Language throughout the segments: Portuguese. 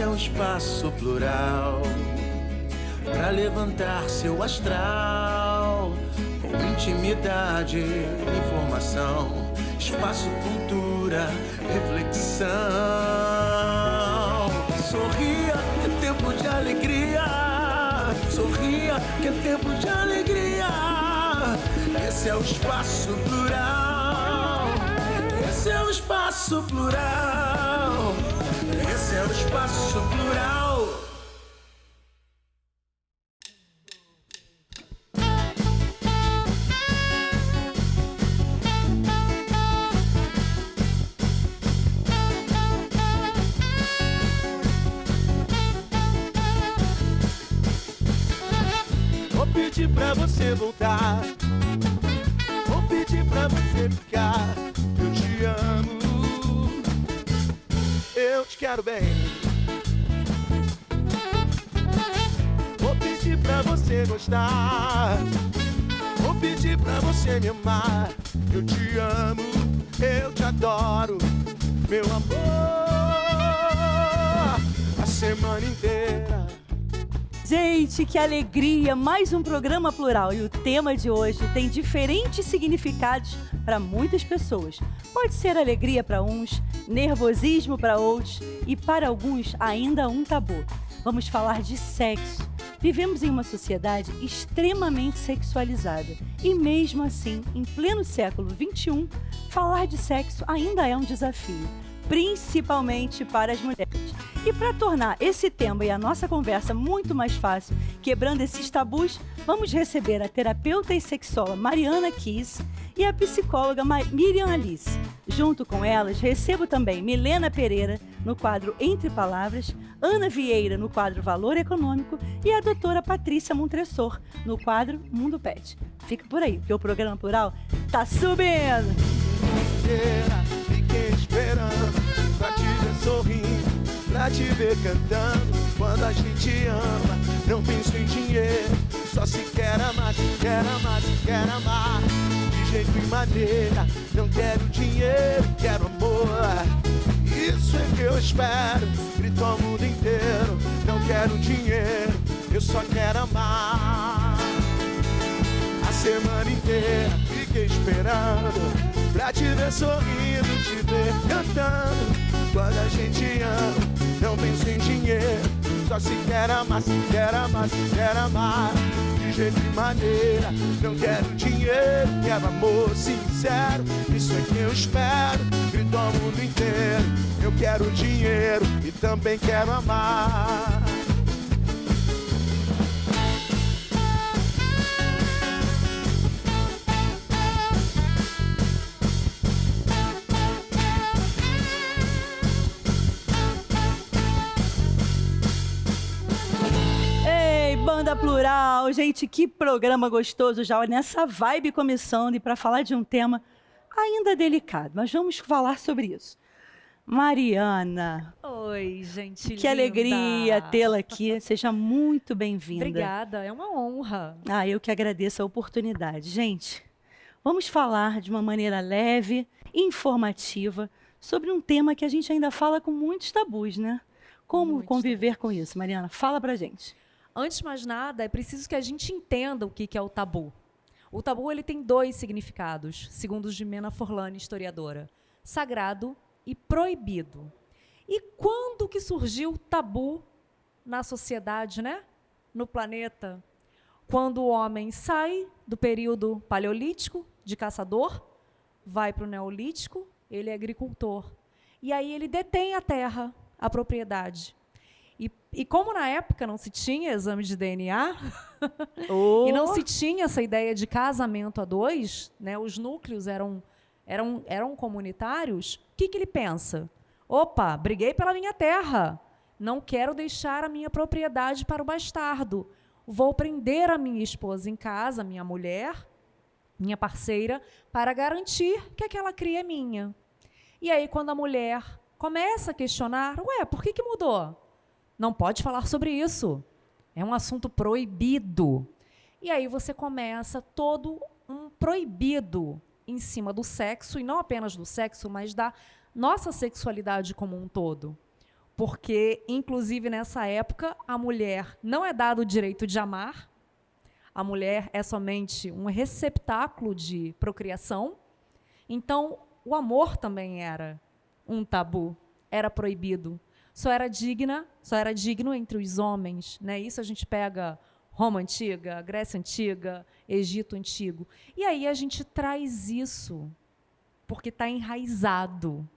é um espaço plural para levantar seu astral com intimidade, informação, espaço, cultura, reflexão. Sorria, que é tempo de alegria. Sorria, que é tempo de alegria. Esse é o espaço plural. Esse é o espaço plural. Esse é o espaço plural. Vou pedir pra você voltar. Vou pedir pra você ficar. Eu te amo. Eu te quero bem. Vou pedir pra você gostar. Vou pedir pra você me amar. Eu te amo, eu te adoro, meu amor, a semana inteira. Gente, que alegria! Mais um programa plural. E o tema de hoje tem diferentes significados para muitas pessoas. Pode ser alegria para uns, nervosismo para outros e para alguns ainda um tabu. Vamos falar de sexo. Vivemos em uma sociedade extremamente sexualizada. E mesmo assim, em pleno século XXI, falar de sexo ainda é um desafio, principalmente para as mulheres. E para tornar esse tema e a nossa conversa muito mais fácil, quebrando esses tabus, vamos receber a terapeuta e sexóloga Mariana Kiss e a psicóloga Miriam Alice. Junto com elas, recebo também Milena Pereira, no quadro Entre Palavras, Ana Vieira, no quadro Valor Econômico, e a doutora Patrícia Montressor, no quadro Mundo Pet. Fica por aí, porque o programa plural tá subindo! Fiquei esperando pra te ver sorrindo, pra te ver cantando. Quando a gente ama, não penso em dinheiro, só se quer amar, se quer amar, se quer amar. De jeito e maneira, não quero dinheiro, quero amor. Isso é que eu espero, grito ao mundo inteiro. Não quero dinheiro, eu só quero amar. A semana inteira fiquei esperando pra te ver sorrindo, te ver cantando. Quando a gente ama, não penso em dinheiro, só se quer amar, se quer amar, se quer amar. De jeito e maneira, não quero dinheiro, quero amor sincero. Isso é que eu espero, grito ao mundo inteiro. Eu quero dinheiro e também quero amar. Banda Plural, gente, que programa gostoso já nessa vibe começando e para falar de um tema ainda delicado, mas vamos falar sobre isso. Mariana. Oi, gente que linda. Alegria tê-la aqui, seja muito bem-vinda. Obrigada, é uma honra. Eu que agradeço a oportunidade. Gente, vamos falar de uma maneira leve, informativa, sobre um tema que a gente ainda fala com muitos tabus, né? Como conviver com isso, Mariana? Fala pra gente. Antes de mais nada, é preciso que a gente entenda o que é o tabu. O tabu ele tem dois significados, segundo Jimena Forlani, historiadora: sagrado e proibido. E quando que surgiu o tabu na sociedade, né? No planeta? Quando o homem sai do período paleolítico, de caçador, vai para o neolítico, ele é agricultor. E aí ele detém a terra, a propriedade. E como na época não se tinha exame de DNA, e não se tinha essa ideia de casamento a dois, né, os núcleos eram comunitários, o que ele pensa? Opa, briguei pela minha terra, não quero deixar a minha propriedade para o bastardo, vou prender a minha esposa em casa, minha mulher, minha parceira, para garantir que aquela cria é minha. E aí, quando a mulher começa a questionar, por que mudou? Não pode falar sobre isso. É um assunto proibido. E aí você começa todo um proibido em cima do sexo, e não apenas do sexo, mas da nossa sexualidade como um todo. Porque, inclusive, nessa época, a mulher não é dado o direito de amar, a mulher é somente um receptáculo de procriação. Então, o amor também era um tabu, era proibido. Só era digno entre os homens, né? Isso a gente pega Roma Antiga, Grécia Antiga, Egito Antigo. E aí a gente traz isso, porque está enraizado.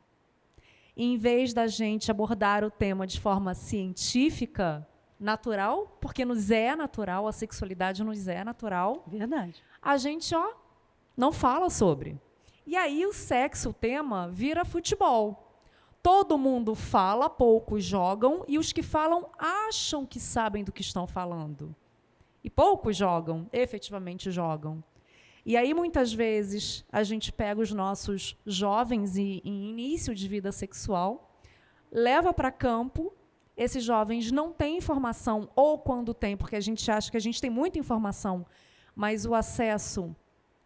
E, em vez da gente abordar o tema de forma científica, natural, porque nos é natural, a sexualidade nos é natural. Verdade. A gente, não fala sobre. E aí o sexo, o tema, vira futebol. Todo mundo fala, poucos jogam, e os que falam acham que sabem do que estão falando. E poucos jogam, efetivamente jogam. E aí, muitas vezes, a gente pega os nossos jovens em início de vida sexual, leva para campo, esses jovens não têm informação, ou quando tem, porque a gente acha que a gente tem muita informação, mas o acesso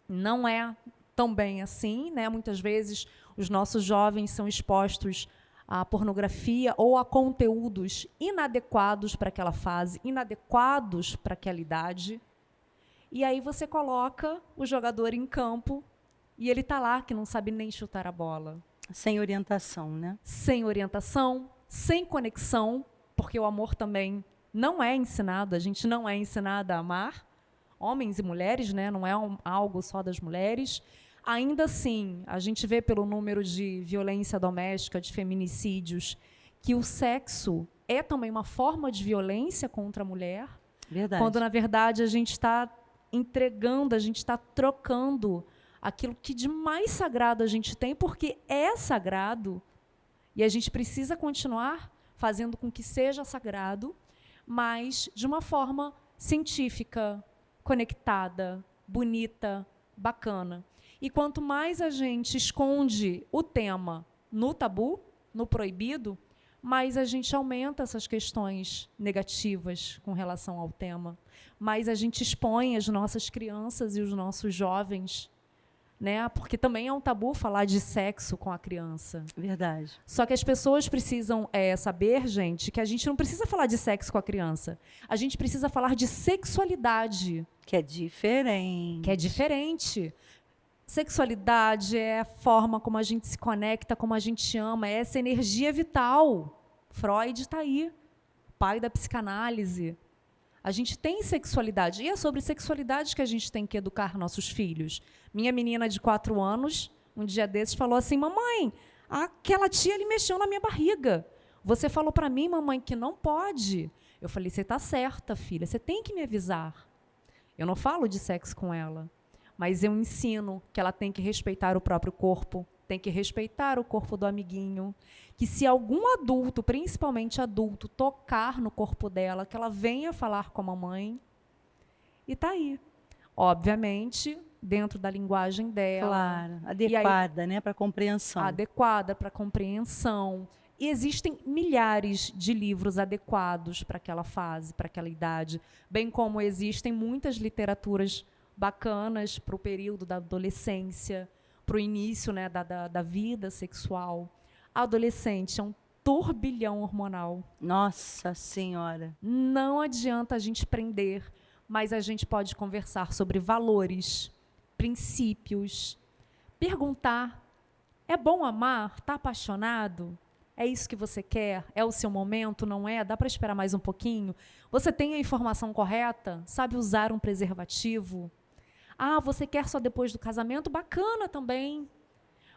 não é tão bem assim, né? Muitas vezes os nossos jovens são expostos à pornografia ou a conteúdos inadequados para aquela fase, inadequados para aquela idade. E aí você coloca o jogador em campo e ele está lá, que não sabe nem chutar a bola. Sem orientação, né? Sem orientação, sem conexão, porque o amor também não é ensinado, a gente não é ensinada a amar, homens e mulheres, né? Não é algo só das mulheres. Ainda assim, a gente vê pelo número de violência doméstica, de feminicídios, que o sexo é também uma forma de violência contra a mulher. Verdade. Quando, na verdade, a gente está entregando, a gente está trocando aquilo que de mais sagrado a gente tem, porque é sagrado, e a gente precisa continuar fazendo com que seja sagrado, mas de uma forma científica, conectada, bonita, bacana. E quanto mais a gente esconde o tema no tabu, no proibido, mais a gente aumenta essas questões negativas com relação ao tema. Mais a gente expõe as nossas crianças e os nossos jovens, né? Porque também é um tabu falar de sexo com a criança. Verdade. Só que as pessoas precisam saber, gente, que a gente não precisa falar de sexo com a criança. A gente precisa falar de sexualidade. Que é diferente. Que é diferente. Sexualidade é a forma como a gente se conecta, como a gente ama, é essa energia vital. Freud está aí, pai da psicanálise. A gente tem sexualidade, e é sobre sexualidade que a gente tem que educar nossos filhos. Minha menina de 4 anos, um dia desses, falou assim: mamãe, aquela tia ali mexeu na minha barriga. Você falou para mim, mamãe, que não pode. Eu falei: você está certa, filha, você tem que me avisar. Eu não falo de sexo com ela, mas eu ensino que ela tem que respeitar o próprio corpo, tem que respeitar o corpo do amiguinho, que se algum adulto, principalmente adulto, tocar no corpo dela, que ela venha falar com a mamãe. E está aí. Obviamente, dentro da linguagem dela. Claro, adequada, né, para compreensão. Adequada para compreensão. E existem milhares de livros adequados para aquela fase, para aquela idade, bem como existem muitas literaturas bacanas para o período da adolescência, para o início, né, da vida sexual. A adolescente é um turbilhão hormonal. Nossa Senhora. Não adianta a gente prender, mas a gente pode conversar sobre valores, princípios, perguntar: é bom amar? Está apaixonado? É isso que você quer? É o seu momento? Não é? Dá para esperar mais um pouquinho? Você tem a informação correta? Sabe usar um preservativo? Você quer só depois do casamento? Bacana também.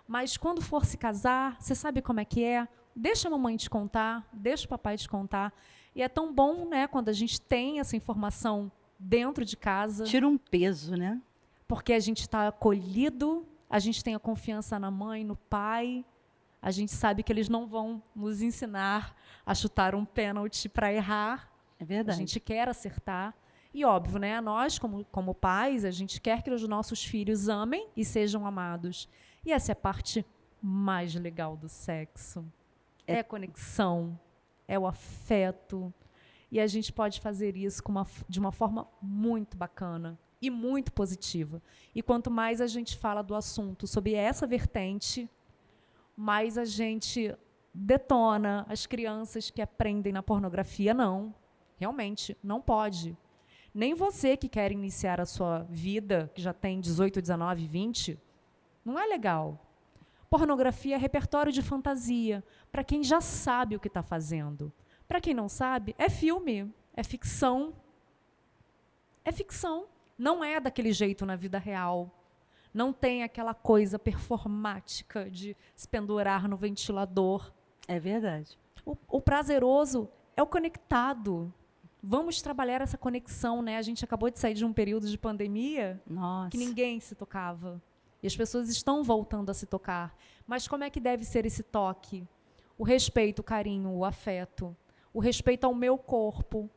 Mas quando for se casar, você sabe como é que é? Deixa a mamãe te contar, deixa o papai te contar. E é tão bom, né, quando a gente tem essa informação dentro de casa. Tira um peso, né? Porque a gente está acolhido, a gente tem a confiança na mãe, no pai. A gente sabe que eles não vão nos ensinar a chutar um pênalti para errar. É verdade. A gente quer acertar. E, óbvio, né, nós, como pais, a gente quer que os nossos filhos amem e sejam amados. E essa é a parte mais legal do sexo. É a conexão, é o afeto. E a gente pode fazer isso de uma forma muito bacana e muito positiva. E quanto mais a gente fala do assunto sob essa vertente, mais a gente detona as crianças que aprendem na pornografia, não. Realmente, não pode. Nem você que quer iniciar a sua vida, que já tem 18, 19, 20, não é legal. Pornografia é repertório de fantasia, para quem já sabe o que está fazendo. Para quem não sabe, é filme, é ficção. É ficção. Não é daquele jeito na vida real. Não tem aquela coisa performática de se pendurar no ventilador. É verdade. O prazeroso é o conectado. Vamos trabalhar essa conexão, né? A gente acabou de sair de um período de pandemia Nossa. que ninguém se tocava. E as pessoas estão voltando a se tocar. Mas como é que deve ser esse toque? O respeito, o carinho, o afeto. O respeito ao meu corpo.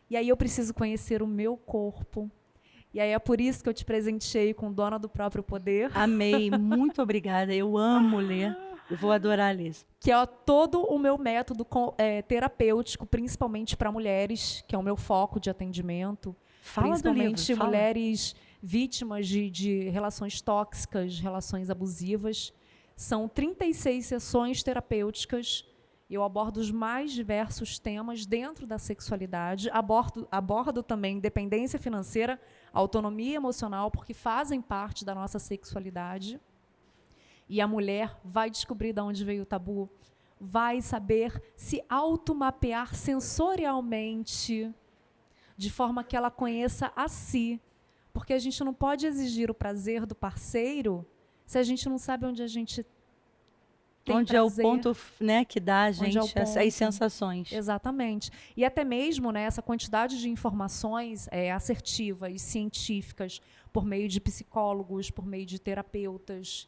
E aí eu preciso conhecer o meu corpo. E aí é por isso que eu te presenteei com Dona do Próprio Poder. Amei, muito obrigada. Eu amo ler. Eu vou adorar ler. Que é todo o meu método terapêutico, principalmente para mulheres, que é o meu foco de atendimento. Fala do livro. Principalmente Fala. mulheres vítimas de relações tóxicas, relações abusivas. São 36 sessões terapêuticas. Eu abordo os mais diversos temas dentro da sexualidade. Abordo também dependência financeira, autonomia emocional, porque fazem parte da nossa sexualidade. E a mulher vai descobrir de onde veio o tabu, vai saber se automapear sensorialmente, de forma que ela conheça a si. Porque a gente não pode exigir o prazer do parceiro se a gente não sabe onde a gente tem onde prazer. É o ponto, né, que dá a gente É essas sensações. Exatamente. E até mesmo, né, essa quantidade de informações assertivas, científicas, por meio de psicólogos, por meio de terapeutas,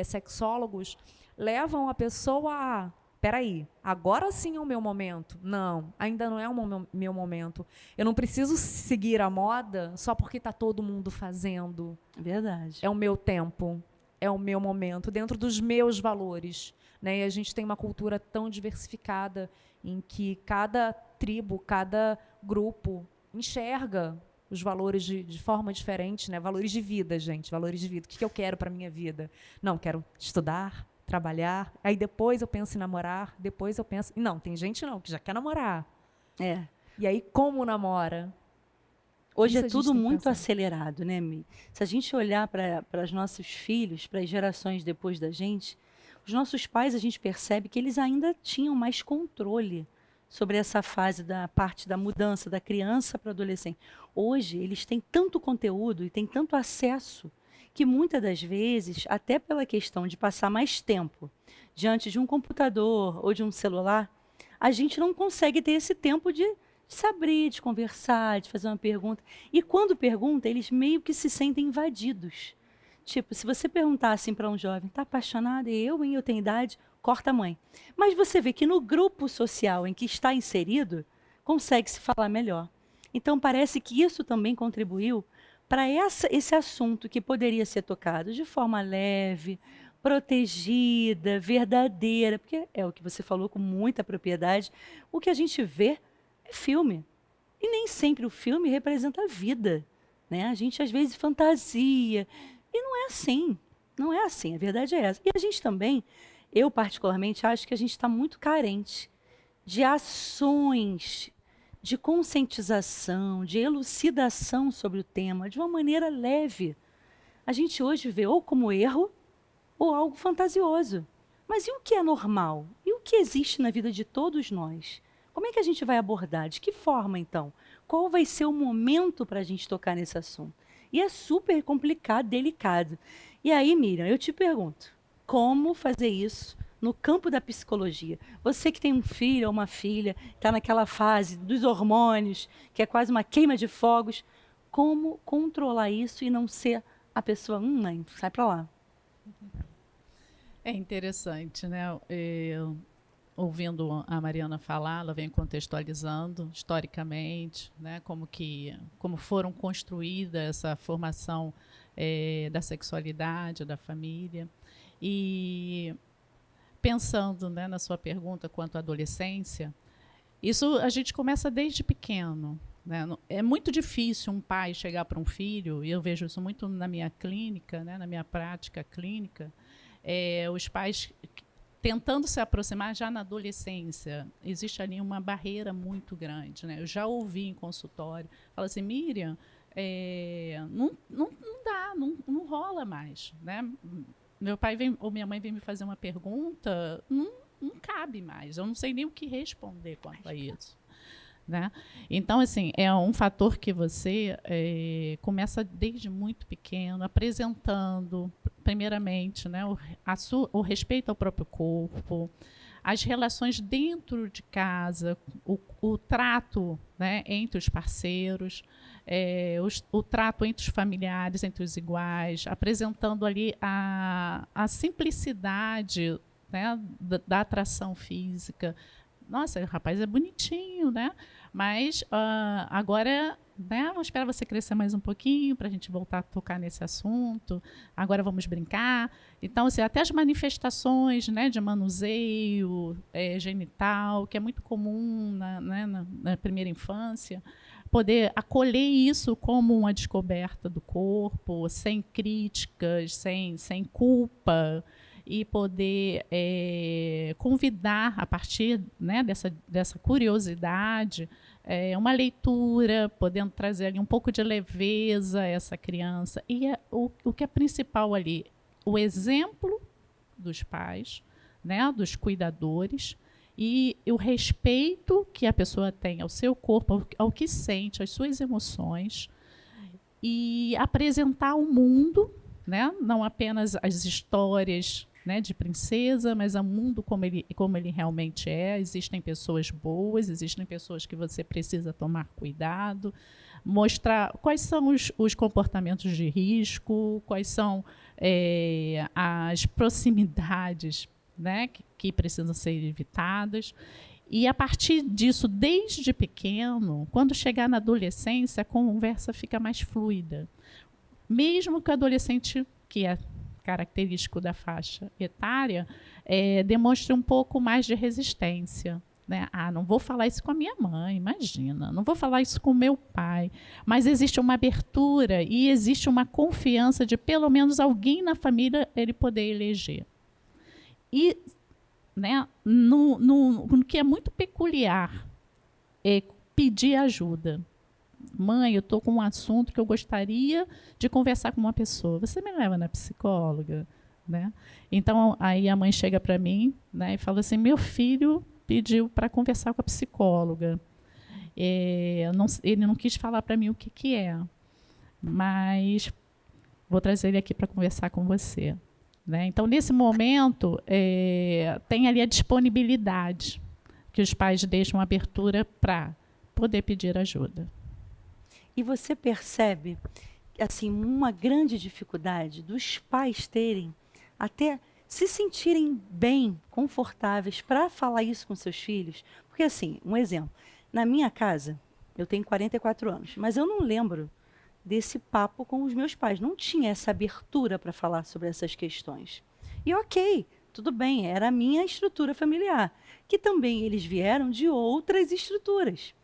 sexólogos, levam a pessoa a... Peraí, agora sim é o meu momento? Não, ainda não é o meu momento. Eu não preciso seguir a moda só porque está todo mundo fazendo. Verdade. É o meu tempo, é o meu momento, dentro dos meus valores. Né? E a gente tem uma cultura tão diversificada em que cada tribo, cada grupo enxerga os valores de forma diferente, né? Valores de vida, gente, valores de vida. O que eu quero para a minha vida? Não, quero estudar, trabalhar, aí depois eu penso em namorar, depois eu penso... Não, tem gente não, que já quer namorar. É. E aí, como namora? Hoje Isso é a gente tudo tem que muito pensar. acelerado, né, Mi? Se a gente olhar para os nossos filhos, para as gerações depois da gente, os nossos pais, a gente percebe que eles ainda tinham mais controle sobre essa fase da parte da mudança da criança para o adolescente. Hoje, eles têm tanto conteúdo e têm tanto acesso que muitas das vezes, até pela questão de passar mais tempo diante de um computador ou de um celular, a gente não consegue ter esse tempo de se abrir, de conversar, de fazer uma pergunta. E quando pergunta, eles meio que se sentem invadidos. Tipo, se você perguntar assim para um jovem, está apaixonado? Eu tenho idade, corta a mãe. Mas você vê que no grupo social em que está inserido, consegue se falar melhor. Então, parece que isso também contribuiu para esse assunto que poderia ser tocado de forma leve, protegida, verdadeira, porque é o que você falou com muita propriedade, o que a gente vê é filme. E nem sempre o filme representa a vida. Né? A gente, às vezes, fantasia. E não é assim. Não é assim, a verdade é essa. E a gente também, eu particularmente, acho que a gente está muito carente de ações de conscientização, de elucidação sobre o tema, de uma maneira leve. A gente hoje vê ou como erro ou algo fantasioso. Mas e o que é normal? E o que existe na vida de todos nós? Como é que a gente vai abordar? De que forma, então? Qual vai ser o momento para a gente tocar nesse assunto? E é super complicado, delicado. E aí, Miriam, eu te pergunto, como fazer isso no campo da psicologia? Você que tem um filho ou uma filha, está naquela fase dos hormônios, que é quase uma queima de fogos, como controlar isso e não ser a pessoa, mãe, sai para lá. É interessante, né? Ouvindo a Mariana falar, ela vem contextualizando historicamente, né, como foram construída essa formação da sexualidade, da família. E pensando, né, na sua pergunta quanto à adolescência, isso a gente começa desde pequeno. Né? É muito difícil um pai chegar para um filho, e eu vejo isso muito na minha clínica, né, na minha prática clínica, os pais tentando se aproximar já na adolescência, existe ali uma barreira muito grande, né? Eu já ouvi em consultório, fala assim, Miriam, não dá, não rola mais, né? Meu pai ou minha mãe vem me fazer uma pergunta, não cabe mais, eu não sei nem o que responder quanto a isso. Né? Então, assim, é um fator que você começa desde muito pequeno, apresentando, primeiramente, né, o respeito ao próprio corpo, as relações dentro de casa, o trato, né, entre os parceiros, o trato entre os familiares, entre os iguais, apresentando ali a simplicidade, né, da atração física. Nossa, o rapaz é bonitinho, né? Mas agora, né, vamos esperar você crescer mais um pouquinho para a gente voltar a tocar nesse assunto. Agora vamos brincar. Então, assim, até as manifestações, né, de manuseio genital, que é muito comum na primeira infância, poder acolher isso como uma descoberta do corpo, sem críticas, sem culpa, e poder convidar, a partir, né, dessa curiosidade, uma leitura, podendo trazer ali um pouco de leveza a essa criança. E o que é principal ali, o exemplo dos pais, né, dos cuidadores, e o respeito que a pessoa tem ao seu corpo, ao que sente, às suas emoções, e apresentar ao mundo, né, não apenas as histórias, né, de princesa, mas o mundo como ele realmente é. Existem pessoas boas, existem pessoas que você precisa tomar cuidado, mostrar quais são os comportamentos de risco, quais são as proximidades, né, que precisam ser evitadas. E, a partir disso, desde pequeno, quando chegar na adolescência, a conversa fica mais fluida. Mesmo que o adolescente, que é característico da faixa etária, demonstre um pouco mais de resistência. Né? Não vou falar isso com a minha mãe, imagina. Não vou falar isso com o meu pai. Mas existe uma abertura e existe uma confiança de, pelo menos, alguém na família ele poder eleger. E, né, no que é muito peculiar é pedir ajuda. Mãe, eu estou com um assunto que eu gostaria de conversar com uma pessoa. Você me leva na psicóloga? Né? Então, aí a mãe chega para mim, né, e fala assim, meu filho pediu para conversar com a psicóloga. Ele não quis falar para mim o que é, mas vou trazer ele aqui para conversar com você. Né? Então, nesse momento, tem ali a disponibilidade, que os pais deixam abertura para poder pedir ajuda. E você percebe, assim, uma grande dificuldade dos pais terem, até se sentirem bem, confortáveis para falar isso com seus filhos? Porque, assim, um exemplo, na minha casa, eu tenho 44 anos, mas eu não lembro desse papo com os meus pais. Não tinha essa abertura para falar sobre essas questões. E ok, tudo bem, era a minha estrutura familiar, que também eles vieram de outras estruturas.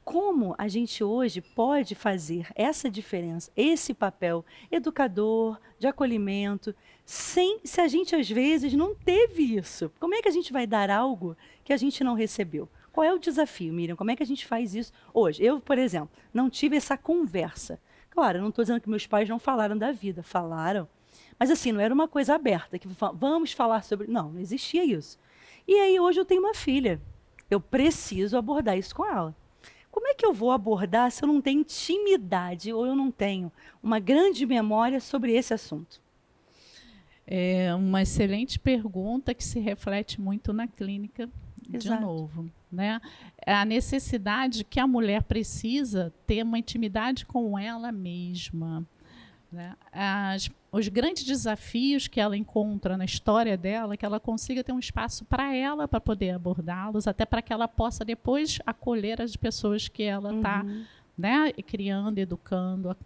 Como a gente hoje pode fazer essa diferença, esse papel educador, de acolhimento, se a gente às vezes não teve isso? Como é que a gente vai dar algo que a gente não recebeu? Qual é o desafio, Miriam? Como é que a gente faz isso hoje? Eu, por exemplo, não tive essa conversa. Claro, eu não estou dizendo que meus pais não falaram da vida, falaram. Mas assim, não era uma coisa aberta, que vamos falar sobre... Não existia isso. E aí hoje eu tenho uma filha. Eu preciso abordar isso com ela. Como é que eu vou abordar se eu não tenho intimidade ou eu não tenho uma grande memória sobre esse assunto? É uma excelente pergunta que se reflete muito na clínica. Exato. De novo, né? A necessidade que a mulher precisa ter uma intimidade com ela mesma. Né? Os grandes desafios que ela encontra na história dela, que ela consiga ter um espaço para ela, para poder abordá-los, até para que ela possa depois acolher as pessoas que ela está, né, criando, educando,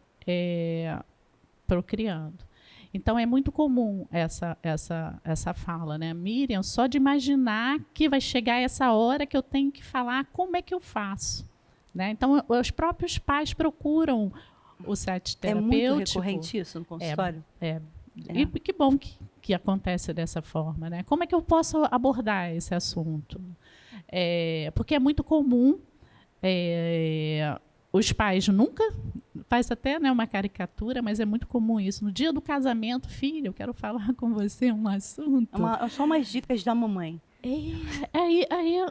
procriando. Então, é muito comum essa fala, né? Miriam, só de imaginar que vai chegar essa hora que eu tenho que falar, como é que eu faço? Né? Então, os próprios pais procuram o set terapêutico. É muito recorrente isso no consultório? E que bom que que acontece dessa forma, né? Como é que eu posso abordar esse assunto? Porque é muito comum, os pais nunca, faz até, né, uma caricatura, mas é muito comum isso. No dia do casamento, filha, eu quero falar com você um assunto. Só umas dicas da mamãe. Aí a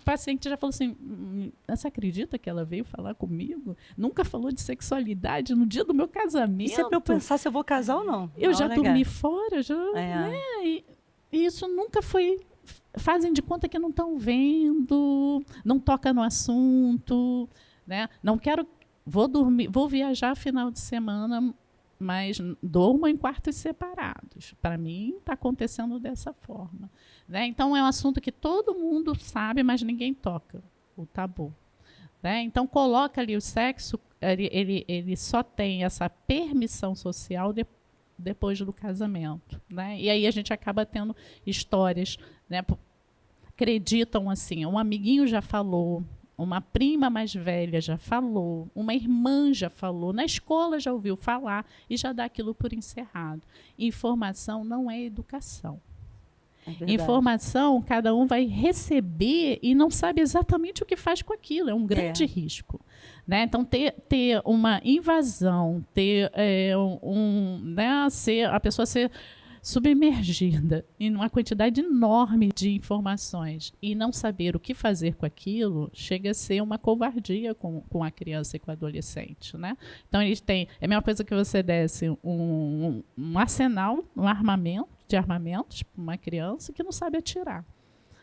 paciente já falou assim, você acredita que ela veio falar comigo? Nunca falou de sexualidade no dia do meu casamento. Isso é pra eu pensar se eu vou casar ou não. Eu já dormi fora, né? E isso nunca foi... Fazem de conta que não estão vendo, não toca no assunto, né? Não quero... Vou viajar final de semana, mas durmo em quartos separados. Para mim, está acontecendo dessa forma. Né? Então, é um assunto que todo mundo sabe, mas ninguém toca, o tabu. Né? Então, coloca ali o sexo, ele só tem essa permissão social depois do casamento. Né? E aí a gente acaba tendo histórias, né? Acreditam assim, um amiguinho já falou, uma prima mais velha já falou, uma irmã já falou, na escola já ouviu falar e já dá aquilo por encerrado. Informação não é educação. Informação, cada um vai receber e não sabe exatamente o que faz com aquilo. É um grande risco. Né? Então, ter uma invasão, a pessoa ser submergida em uma quantidade enorme de informações e não saber o que fazer com aquilo, chega a ser uma covardia com a criança e com o adolescente. Né? Então, eles têm... É a mesma coisa que você desse um arsenal, um armamento, de armamentos para uma criança que não sabe atirar.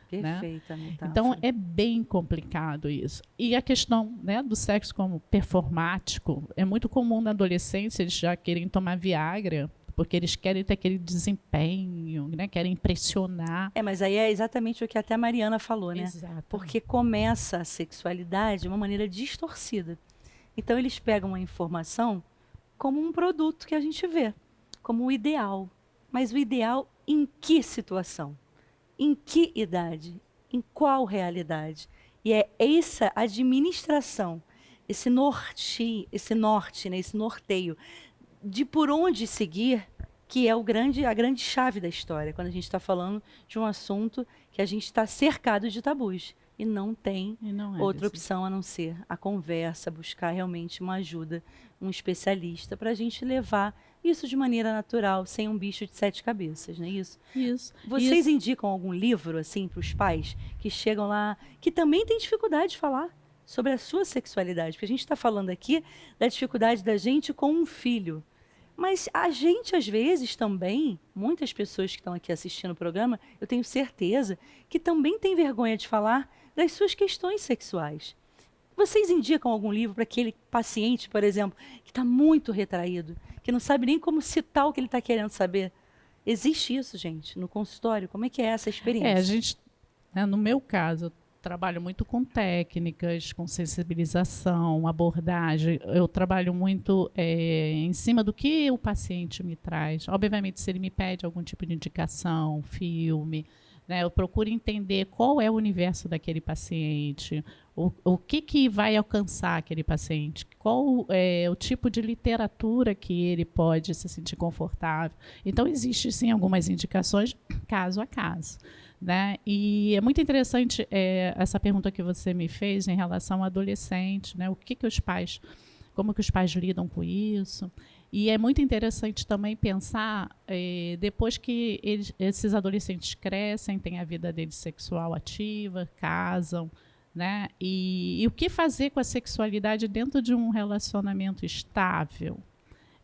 Perfeita, né? Então, é bem complicado isso. E a questão, né, do sexo como performático, é muito comum na adolescência, eles já querem tomar Viagra, porque eles querem ter aquele desempenho, né, querem impressionar. Mas aí é exatamente o que até a Mariana falou, né? Exato. Porque começa a sexualidade de uma maneira distorcida. Então, eles pegam a informação como um produto que a gente vê, como um ideal. Mas o ideal em que situação? Em que idade? Em qual realidade? E é essa administração, esse norte, né, esse norteio de por onde seguir que é a grande chave da história, quando a gente está falando de um assunto que a gente está cercado de tabus. E não tem outra opção a não ser a conversa, buscar realmente uma ajuda, um especialista, para a gente levar isso de maneira natural, sem um bicho de 7 cabeças, não é isso? Isso. Vocês indicam algum livro, assim, para os pais que chegam lá, que também têm dificuldade de falar sobre a sua sexualidade? Porque a gente está falando aqui da dificuldade da gente com um filho. Mas a gente, às vezes, também, muitas pessoas que estão aqui assistindo o programa, eu tenho certeza, que também têm vergonha de falar das suas questões sexuais. Vocês indicam algum livro para aquele paciente, por exemplo, que está muito retraído, que não sabe nem como citar o que ele está querendo saber? Existe isso, gente, no consultório? Como é que é essa experiência? A gente, no meu caso, eu trabalho muito com técnicas, com sensibilização, abordagem. Eu trabalho muito em cima do que o paciente me traz. Obviamente, se ele me pede algum tipo de indicação, filme, né, eu procuro entender qual é o universo daquele paciente, o que vai alcançar aquele paciente, qual é o tipo de literatura que ele pode se sentir confortável. Então, existe, sim, algumas indicações, caso a caso. Né? E é muito interessante essa pergunta que você me fez em relação ao adolescente, né? Como que os pais lidam com isso. E é muito interessante também pensar, depois que esses adolescentes crescem, têm a vida deles sexual ativa, casam, né? E o que fazer com a sexualidade dentro de um relacionamento estável?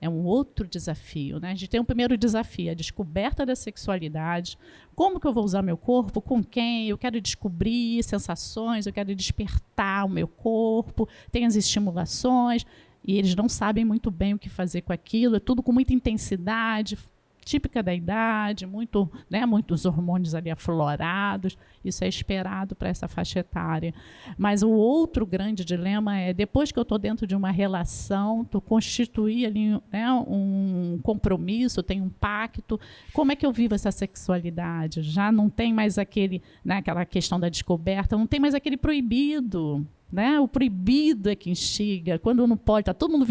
É um outro desafio, né? A gente tem um primeiro desafio, a descoberta da sexualidade. Como que eu vou usar meu corpo? Com quem? Eu quero descobrir sensações, eu quero despertar o meu corpo, tem as estimulações, e eles não sabem muito bem o que fazer com aquilo, é tudo com muita intensidade, típica da idade, muitos hormônios ali aflorados, isso é esperado para essa faixa etária. Mas o outro grande dilema é, depois que eu estou dentro de uma relação, tu constituir ali, né, um compromisso, tem um pacto, como é que eu vivo essa sexualidade? Já não tem mais aquela questão da descoberta, não tem mais aquele proibido. né? O proibido é que instiga. Quando não pode, está todo mundo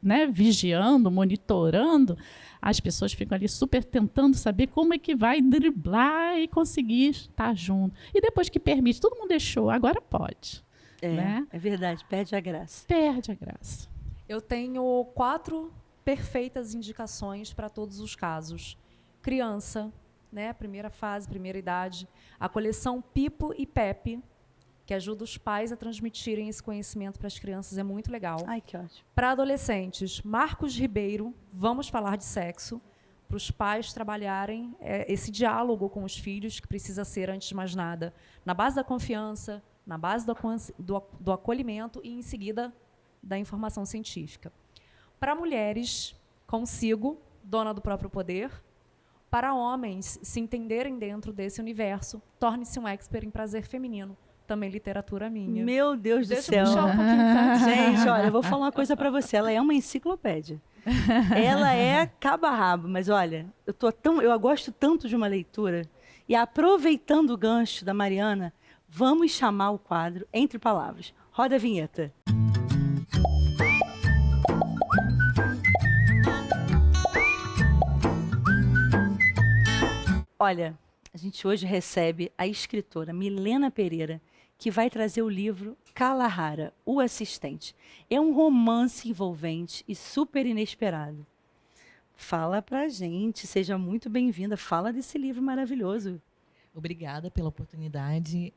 né, vigiando, monitorando, as pessoas ficam ali super tentando saber como é que vai driblar e conseguir estar junto. E depois que permite, todo mundo deixou, agora pode. Né? É verdade, perde a graça. Perde a graça. Eu tenho 4 perfeitas indicações para todos os casos. Criança, né, primeira fase, primeira idade. A coleção Pipo e Pepe, que ajuda os pais a transmitirem esse conhecimento para as crianças, é muito legal. Ai, que ótimo. Para adolescentes, Marcos Ribeiro, Vamos Falar de Sexo, para os pais trabalharem esse diálogo com os filhos, que precisa ser, antes de mais nada, na base da confiança, na base do acolhimento e, em seguida, da informação científica. Para mulheres, Consigo, Dona do Próprio Poder. Para homens, se entenderem dentro desse universo, Torne-se um expert em prazer feminino. Também literatura minha. Meu Deus do Deixa céu. eu puxar um pouquinho, sabe? Gente, olha, eu vou falar uma coisa para você. Ela é uma enciclopédia. Ela é cabo-a-rabo, mas olha, eu gosto tanto de uma leitura. E aproveitando o gancho da Mariana, vamos chamar o quadro Entre Palavras. Roda a vinheta. Olha, a gente hoje recebe a escritora Milena Pereira, que vai trazer o livro Kalahara, o Assistente. É um romance envolvente e super inesperado. Fala pra gente, seja muito bem-vinda. Fala desse livro maravilhoso. Obrigada pela oportunidade.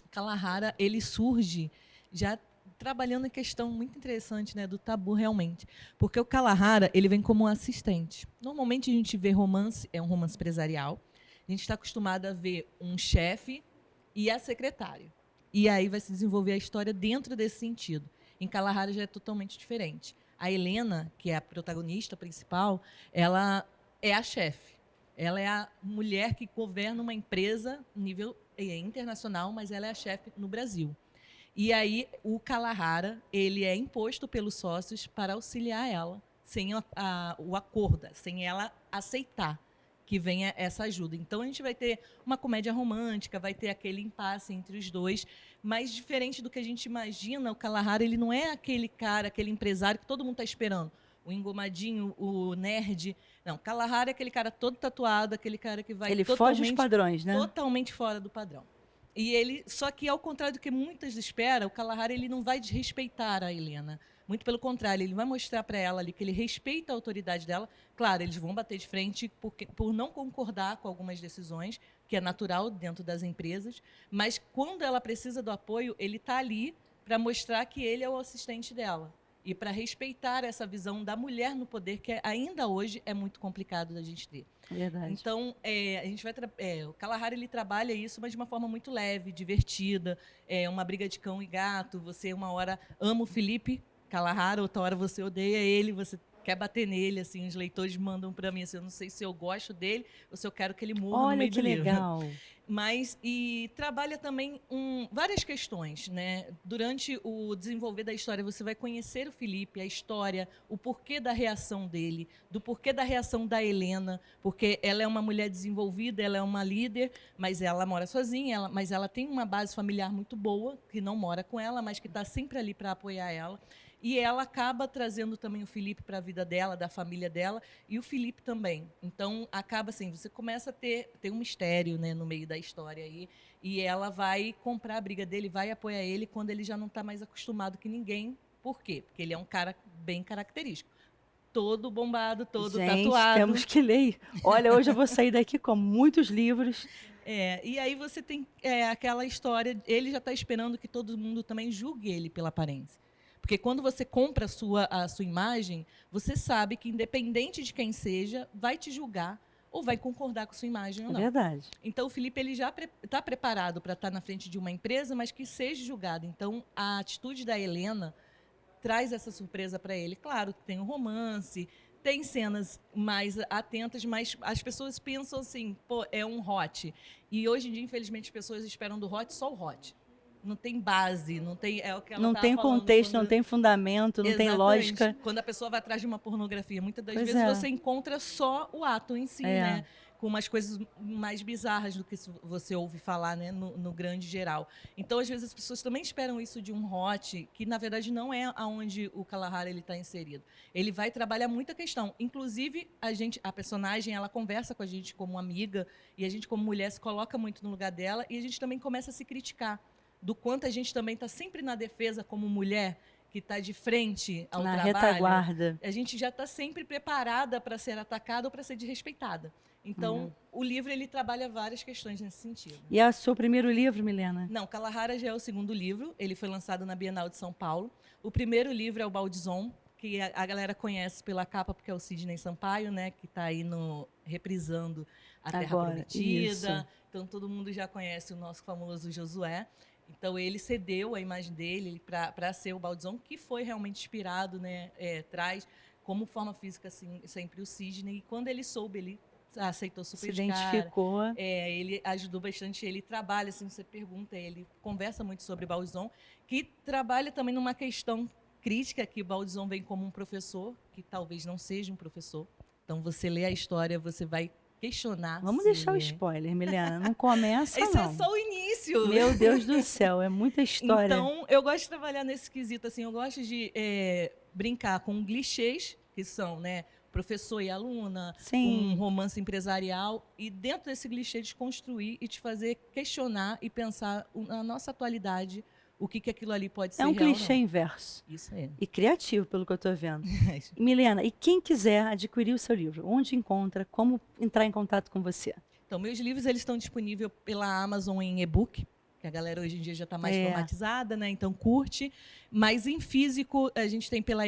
Kalahara, ele surge já trabalhando em questão muito interessante, né, do tabu realmente. Porque o Kalahara, ele vem como um assistente. Normalmente a gente vê romance, é um romance empresarial. A gente está acostumado a ver um chefe e a secretária. E aí vai se desenvolver a história dentro desse sentido. Em Kalahara já é totalmente diferente. A Helena, que é a protagonista principal, ela é a chefe. Ela é a mulher que governa uma empresa nível internacional, mas ela é a chefe no Brasil. E aí o Kalahara, ele é imposto pelos sócios para auxiliar ela, sem o acordo, sem ela aceitar que venha essa ajuda. Então, a gente vai ter uma comédia romântica, vai ter aquele impasse entre os dois, mas diferente do que a gente imagina, o Kalahara, ele não é aquele cara, aquele empresário que todo mundo está esperando. O engomadinho, o nerd. Não, Kalahara é aquele cara todo tatuado, aquele cara que vai Ele foge dos padrões, né? Totalmente fora do padrão. E ele, só que ao contrário do que muitas esperam, o Kalahara, ele não vai desrespeitar a Helena. Muito pelo contrário, ele vai mostrar para ela ali que ele respeita a autoridade dela. Claro, eles vão bater de frente por não concordar com algumas decisões, que é natural dentro das empresas, mas quando ela precisa do apoio, ele está ali para mostrar que ele é o assistente dela e para respeitar essa visão da mulher no poder, que ainda hoje é muito complicado da gente ter. Verdade. Então, a gente vai o Kalahara, ele trabalha isso, mas de uma forma muito leve, divertida, uma briga de cão e gato. Você uma hora ama o Felipe Kalahara, outra hora você odeia ele, você quer bater nele, assim, os leitores mandam para mim, assim, eu não sei se eu gosto dele ou se eu quero que ele morra no meio do livro. Olha que legal. Mas, e trabalha também várias questões, né? Durante o desenvolver da história, você vai conhecer o Felipe, a história, o porquê da reação dele, do porquê da reação da Helena, porque ela é uma mulher desenvolvida, ela é uma líder, mas ela mora sozinha, mas ela tem uma base familiar muito boa, que não mora com ela, mas que está sempre ali para apoiar ela. E ela acaba trazendo também o Felipe para a vida dela, da família dela, e o Felipe também. Então, acaba assim, você começa a ter um mistério, né, no meio da história aí, e ela vai comprar a briga dele, vai apoiar ele quando ele já não está mais acostumado que ninguém. Por quê? Porque ele é um cara bem característico. Todo bombado, todo tatuado. Temos que ler. Olha, hoje eu vou sair daqui com muitos livros. E aí você tem aquela história, ele já está esperando que todo mundo também julgue ele pela aparência. Porque quando você compra a sua imagem, você sabe que, independente de quem seja, vai te julgar ou vai concordar com a sua imagem ou não. É verdade. Então, o Felipe ele já está preparado para estar na frente de uma empresa, mas que seja julgado. Então, a atitude da Helena traz essa surpresa para ele. Claro que tem um romance, tem cenas mais atentas, mas as pessoas pensam assim, pô, é um hot. E hoje em dia, infelizmente, as pessoas esperam do hot só o hot. Não tem base, não tem... É o que ela não tem falando, contexto, não tem fundamento, não tem lógica. Quando a pessoa vai atrás de uma pornografia, muitas das Pois vezes é. você encontra só o ato em si, né? com umas coisas mais bizarras do que você ouve falar, né, no grande geral. Então, às vezes, as pessoas também esperam isso de um hot, que, na verdade, não é aonde o Kalahara está inserido. Ele vai trabalhar muita questão. Inclusive, a personagem, ela conversa com a gente como amiga, e a gente, como mulher, se coloca muito no lugar dela, e a gente também começa a se criticar do quanto a gente também está sempre na defesa como mulher, que está de frente ao Na trabalho. retaguarda. A gente já está sempre preparada para ser atacada ou para ser desrespeitada. Então, o livro ele trabalha várias questões nesse sentido. E é o seu primeiro livro, Milena? Não, Kalahara já é o segundo livro. Ele foi lançado na Bienal de São Paulo. O primeiro livro é o Baldizon, que a galera conhece pela capa, porque é o Sidney Sampaio, né, que está aí reprisando A Terra Prometida. Isso. Então, todo mundo já conhece o nosso famoso Josué. Então, ele cedeu a imagem dele para ser o Baldizon, que foi realmente inspirado, né, traz como forma física assim, sempre o Sidney. E quando ele soube, ele aceitou super Se identificou. ele ajudou bastante. Ele trabalha, assim, você pergunta, ele conversa muito sobre Baldizon, que trabalha também numa questão crítica, que Baldizon vem como um professor, que talvez não seja um professor. Então, você lê a história, você vai questionar. Vamos deixar o spoiler, Milena. Não começa, Esse não. é só o início. Meu Deus do céu, é muita história. Então, eu gosto de trabalhar nesse quesito, assim, eu gosto de brincar com clichês, que são, né, professor e aluna, Sim. um romance empresarial, e dentro desse clichê desconstruir e te fazer questionar e pensar na nossa atualidade, o que aquilo ali pode ser É um real, clichê não. inverso. Isso é. E criativo, pelo que eu estou vendo. Milena, e quem quiser adquirir o seu livro, onde encontra, como entrar em contato com você? Então, meus livros eles estão disponíveis pela Amazon em e-book, que a galera hoje em dia já está mais traumatizada, né? Então, curte. Mas em físico, a gente tem pela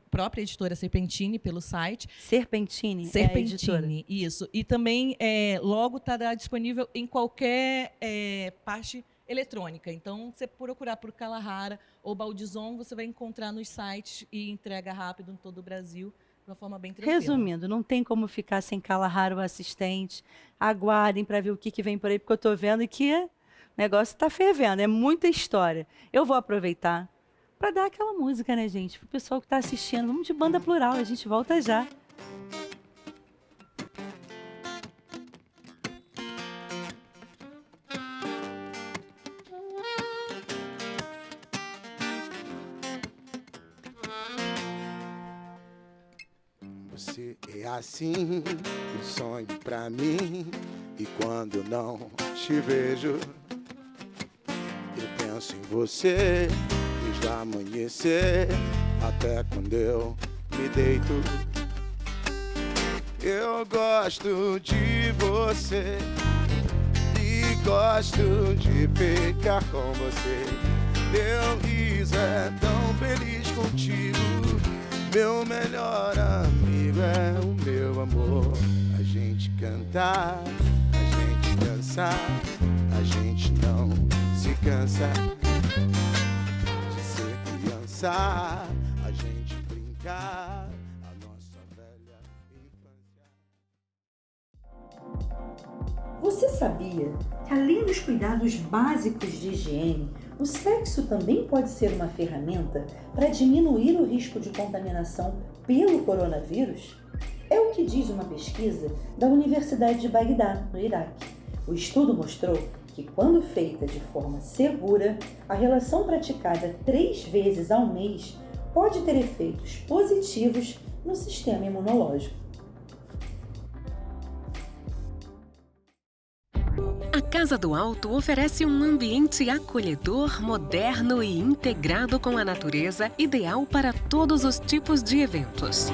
própria editora Serpentine, pelo site. Serpentine é a editora. Serpentine, isso. E também, logo estará disponível em qualquer parte eletrônica. Então, você procurar por Kalahara ou Baldizon, você vai encontrar nos sites e entrega rápido em todo o Brasil, de uma forma bem tranquila. Resumindo, não tem como ficar sem Kalahara o assistente. Aguardem para ver o que vem por aí, porque eu estou vendo que o negócio está fervendo, é muita história. Eu vou aproveitar para dar aquela música, né, gente? Para o pessoal que está assistindo. Vamos de banda plural, a gente volta já. Você é assim, um sonho pra mim. E quando não te vejo, eu penso em você desde o amanhecer até quando eu me deito. Eu gosto de você e gosto de ficar com você. Teu riso é tão feliz contigo. Meu melhor amigo é o meu amor. A gente cantar, a gente dançar, a gente não se cansa de ser criança. A gente brincar, a nossa velha infância. Você sabia que, além dos cuidados básicos de higiene, o sexo também pode ser uma ferramenta para diminuir o risco de contaminação pelo coronavírus? É o que diz uma pesquisa da Universidade de Bagdá, no Iraque. O estudo mostrou que, quando feita de forma segura, a relação praticada 3 vezes ao mês pode ter efeitos positivos no sistema imunológico. A Casa do Alto oferece um ambiente acolhedor, moderno e integrado com a natureza, ideal para todos os tipos de eventos.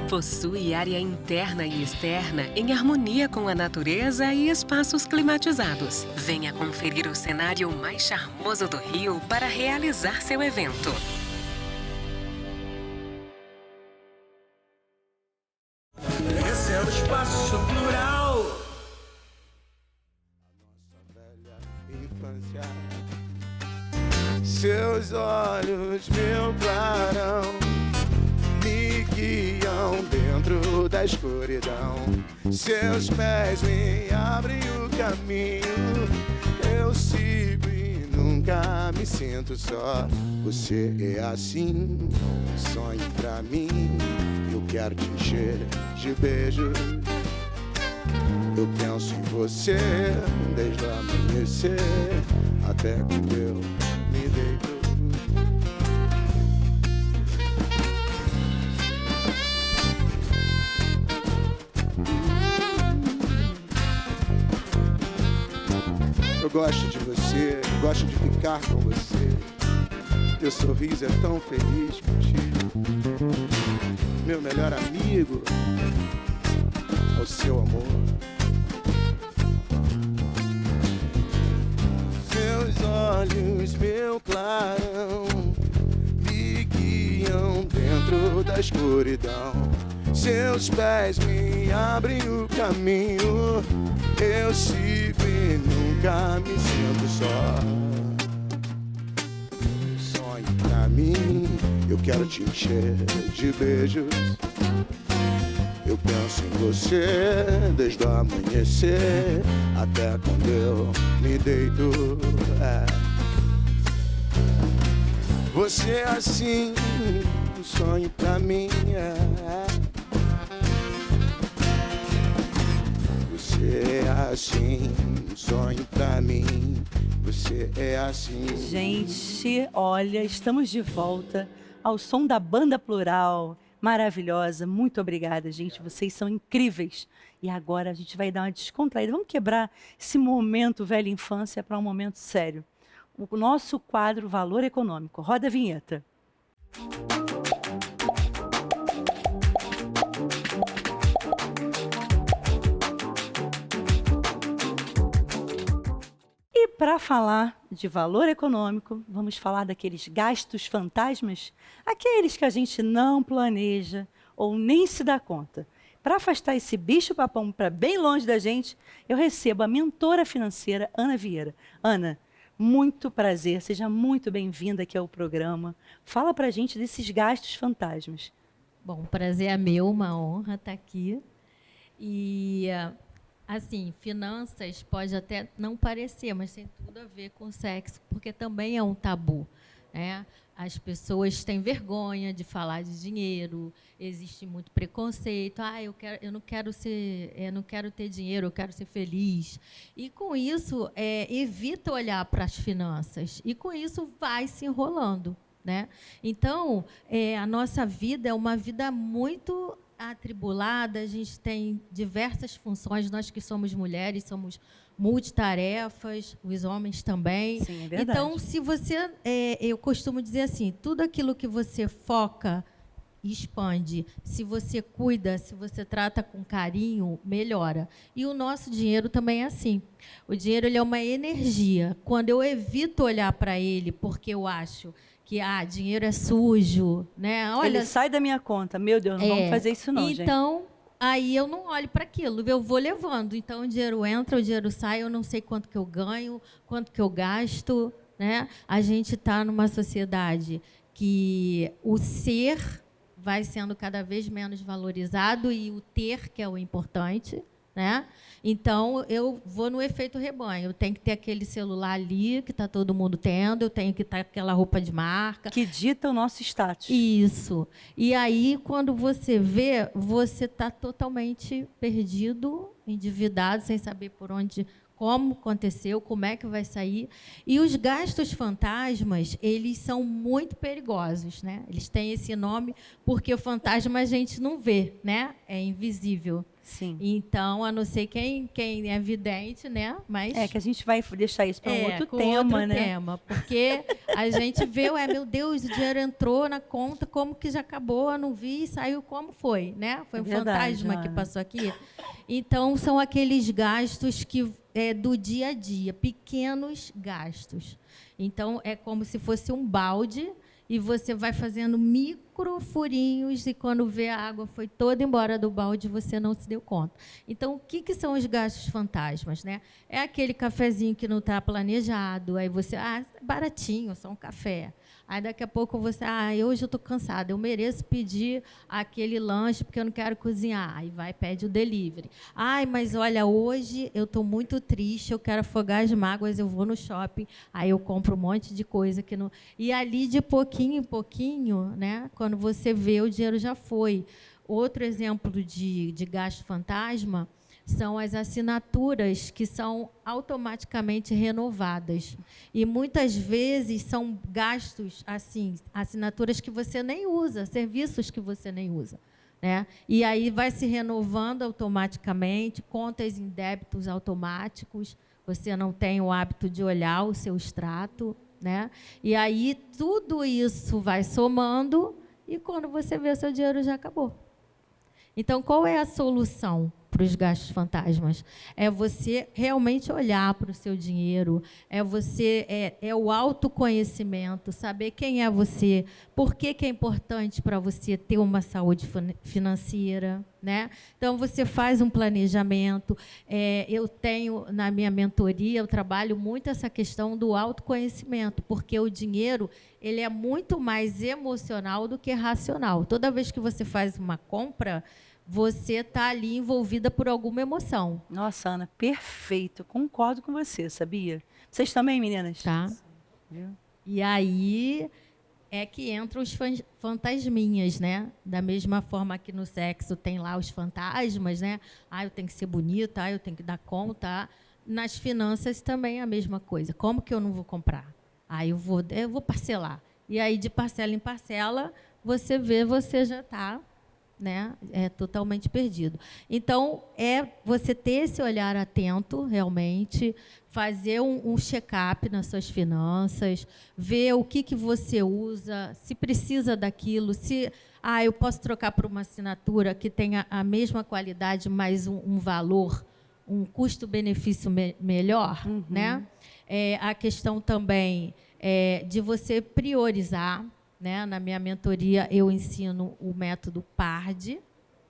Possui área interna e externa em harmonia com a natureza e espaços climatizados. Venha conferir o cenário mais charmoso do Rio para realizar seu evento. Esse é o Espaço Plural. Infância. Seus olhos, meu clarão, me guiam dentro da escuridão. Seus pés me abrem o caminho. Eu sigo e nunca me sinto só. Você é assim, um sonho pra mim. Eu quero te encher de beijos. Eu penso em você desde o amanhecer até quando eu me deito. Eu gosto de você, gosto de ficar com você. Teu sorriso é tão feliz contigo. Meu melhor amigo é o seu amor. Seus olhos, meu clarão, me guiam dentro da escuridão. Seus pés me abrem o caminho. Eu sigo e nunca me sinto só. Sonhe pra mim, eu quero te encher de beijos. Eu penso em você desde o amanhecer até quando eu me deito. Você é assim, sonhe pra mim. Você é assim, sonhe pra mim. Você é assim. Gente, olha, estamos de volta ao som da Banda Plural. Maravilhosa, muito obrigada, gente. Vocês são incríveis. E agora a gente vai dar uma descontraída. Vamos quebrar esse momento velha infância para um momento sério. O nosso quadro Valor Econômico. Roda a vinheta. E para falar de valor econômico, vamos falar daqueles gastos fantasmas, aqueles que a gente não planeja ou nem se dá conta. Para afastar esse bicho-papão para bem longe da gente, eu recebo a mentora financeira Ana Vieira. Ana, muito prazer, seja muito bem-vinda aqui ao programa. Fala para a gente desses gastos fantasmas. Bom, o prazer é meu, uma honra estar aqui. E, assim, finanças pode até não parecer, mas tem tudo a ver com sexo, porque também é um tabu, né? As pessoas têm vergonha de falar de dinheiro, existe muito preconceito. Eu não quero ter dinheiro, eu quero ser feliz. E com isso evita olhar para as finanças. E com isso vai se enrolando, né? Então, a nossa vida é uma vida muito atribulada, a gente tem diversas funções, nós que somos mulheres, somos multitarefas, os homens também. Sim, é verdade. Então, se você, eu costumo dizer assim, tudo aquilo que você foca, expande. Se você cuida, se você trata com carinho, melhora. E o nosso dinheiro também é assim. O dinheiro ele é uma energia. Quando eu evito olhar para ele, porque eu acho que dinheiro é sujo, né? Olha, ele sai da minha conta. Meu Deus, não vamos fazer isso não, gente. Então, aí eu não olho para aquilo, eu vou levando. Então, o dinheiro entra, o dinheiro sai, eu não sei quanto que eu ganho, quanto que eu gasto, né? A gente está numa sociedade que o ser vai sendo cada vez menos valorizado e o ter, que é o importante, né? Então, eu vou no efeito rebanho. Eu tenho que ter aquele celular ali que está todo mundo tendo, eu tenho que ter aquela roupa de marca. Que dita o nosso status. Isso. E aí, quando você vê, você está totalmente perdido, endividado, sem saber por onde, como aconteceu, como é que vai sair. E os gastos fantasmas, eles são muito perigosos, né? Eles têm esse nome porque o fantasma a gente não vê, né? É invisível. Sim. Então, a não ser quem é vidente, né? Mas que a gente vai deixar isso para outro com tema, outro né? tema, porque a gente vê, meu Deus, o dinheiro entrou na conta, como que já acabou, eu não vi, saiu como foi, né? Foi um fantasma que passou aqui. Então, são aqueles gastos que do dia a dia, pequenos gastos. Então, é como se fosse um balde e você vai fazendo micro furinhos e quando vê a água foi toda embora do balde, você não se deu conta. Então, o que são os gastos fantasmas, né? É aquele cafezinho que não está planejado, aí você, baratinho, só um café. Aí, daqui a pouco, você, hoje eu estou cansada, eu mereço pedir aquele lanche porque eu não quero cozinhar. Aí vai, pede o delivery. Mas olha, hoje eu estou muito triste, eu quero afogar as mágoas, eu vou no shopping, aí eu compro um monte de coisa que não... E ali, de pouquinho em pouquinho, né, quando você vê, o dinheiro já foi. outro exemplo de gasto fantasma são as assinaturas que são automaticamente renovadas. E muitas vezes são gastos, assim, assinaturas que você nem usa, serviços que você nem usa, né? E aí vai se renovando automaticamente, contas em débitos automáticos, você não tem o hábito de olhar o seu extrato, né? E aí tudo isso vai somando e quando você vê, o seu dinheiro já acabou. Então, qual é a solução para os gastos fantasmas? É você realmente olhar para o seu dinheiro, é o autoconhecimento, saber quem é você, por que é importante para você ter uma saúde financeira, né? Então, você faz um planejamento. Eu tenho, na minha mentoria, eu trabalho muito essa questão do autoconhecimento, porque o dinheiro ele é muito mais emocional do que racional. Toda vez que você faz uma compra, você está ali envolvida por alguma emoção. Nossa, Ana, perfeito. Concordo com você, sabia? Vocês também, meninas? Tá. E aí é que entram os fantasminhas, né? Da mesma forma que no sexo tem lá os fantasmas, né? Eu tenho que ser bonita, eu tenho que dar conta. Nas finanças também é a mesma coisa. Como que eu não vou comprar? Eu vou parcelar. E aí, de parcela em parcela, você já está, né, totalmente perdido. Então, você ter esse olhar atento, realmente, fazer um check-up nas suas finanças, ver o que você usa, se precisa daquilo, se eu posso trocar por uma assinatura que tenha a mesma qualidade, mas um valor, um custo-benefício melhor, né? A questão também de você priorizar, né? Na minha mentoria, eu ensino o método PARD.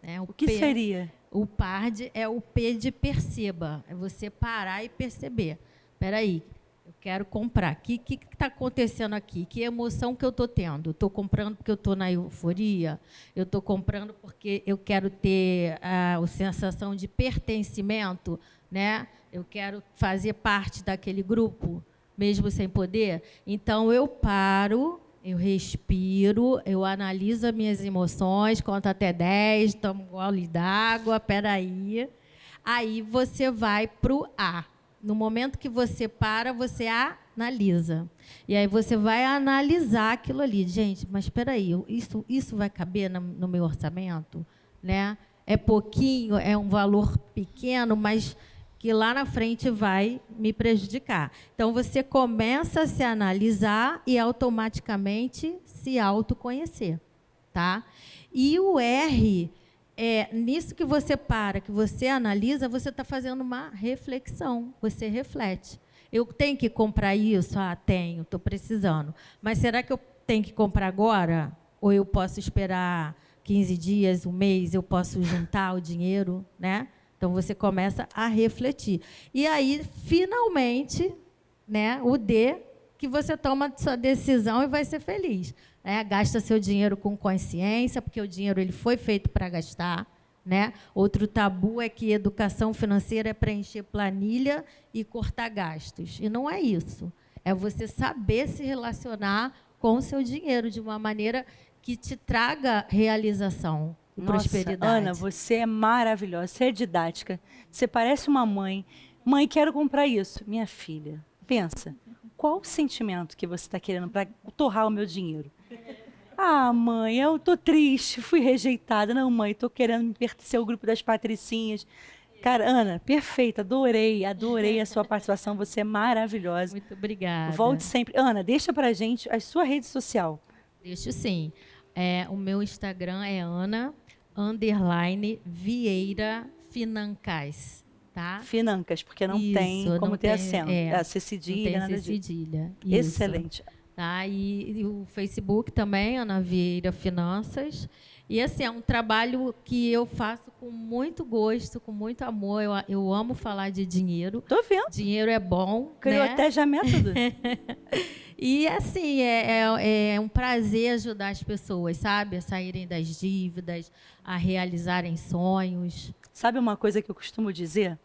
Né? O que seria? O PARD é o P de perceba. É você parar e perceber. Espera aí, eu quero comprar. O que está acontecendo aqui? Que emoção que eu estou tendo? Estou comprando porque eu estou na euforia? Eu estou comprando porque eu quero ter a sensação de pertencimento? Né? Eu quero fazer parte daquele grupo, mesmo sem poder? Então, eu paro, eu respiro, eu analiso as minhas emoções, conto até 10, tomo um gole d'água, peraí. Aí você vai para o A. No momento que você para, você analisa. E aí você vai analisar aquilo ali. Gente, mas espera aí, isso vai caber no meu orçamento? Né? É pouquinho, é um valor pequeno, mas que lá na frente vai me prejudicar. Então, você começa a se analisar e automaticamente se autoconhecer. Tá? E o R, nisso que você para, que você analisa, você está fazendo uma reflexão, você reflete. Eu tenho que comprar isso? Tenho, estou precisando. Mas será que eu tenho que comprar agora? Ou eu posso esperar 15 dias, um mês, eu posso juntar o dinheiro, né? Então, você começa a refletir. E aí, finalmente, né, o D, que você toma sua decisão e vai ser feliz. Né? Gasta seu dinheiro com consciência, porque o dinheiro ele foi feito para gastar. Né? Outro tabu é que educação financeira é preencher planilha e cortar gastos. E não é isso. É você saber se relacionar com o seu dinheiro de uma maneira que te traga realização. Nossa, prosperidade. Ana, você é maravilhosa, você é didática, você parece uma mãe. Mãe, quero comprar isso. Minha filha, pensa, qual o sentimento que você está querendo para torrar o meu dinheiro? Mãe, eu tô triste, fui rejeitada. Não, mãe, tô querendo pertencer ao grupo das patricinhas. Cara, Ana, perfeita, adorei a sua participação, você é maravilhosa. Muito obrigada. Volte sempre. Ana, deixa pra gente a sua rede social. Deixo sim. O meu Instagram é Ana_Vieira Financais, tá? Financas, porque não tem como ter acento. C cedilha, não tem nada C cedilha. Isso. Excelente. Tá? E o Facebook também, Ana Vieira Finanças. E assim, é um trabalho que eu faço com muito gosto, com muito amor. Eu amo falar de dinheiro. Tô vendo. Dinheiro é bom. Criou né? até já método. E, assim, é um prazer ajudar as pessoas, sabe? A saírem das dívidas, a realizarem sonhos. Sabe uma coisa que eu costumo dizer?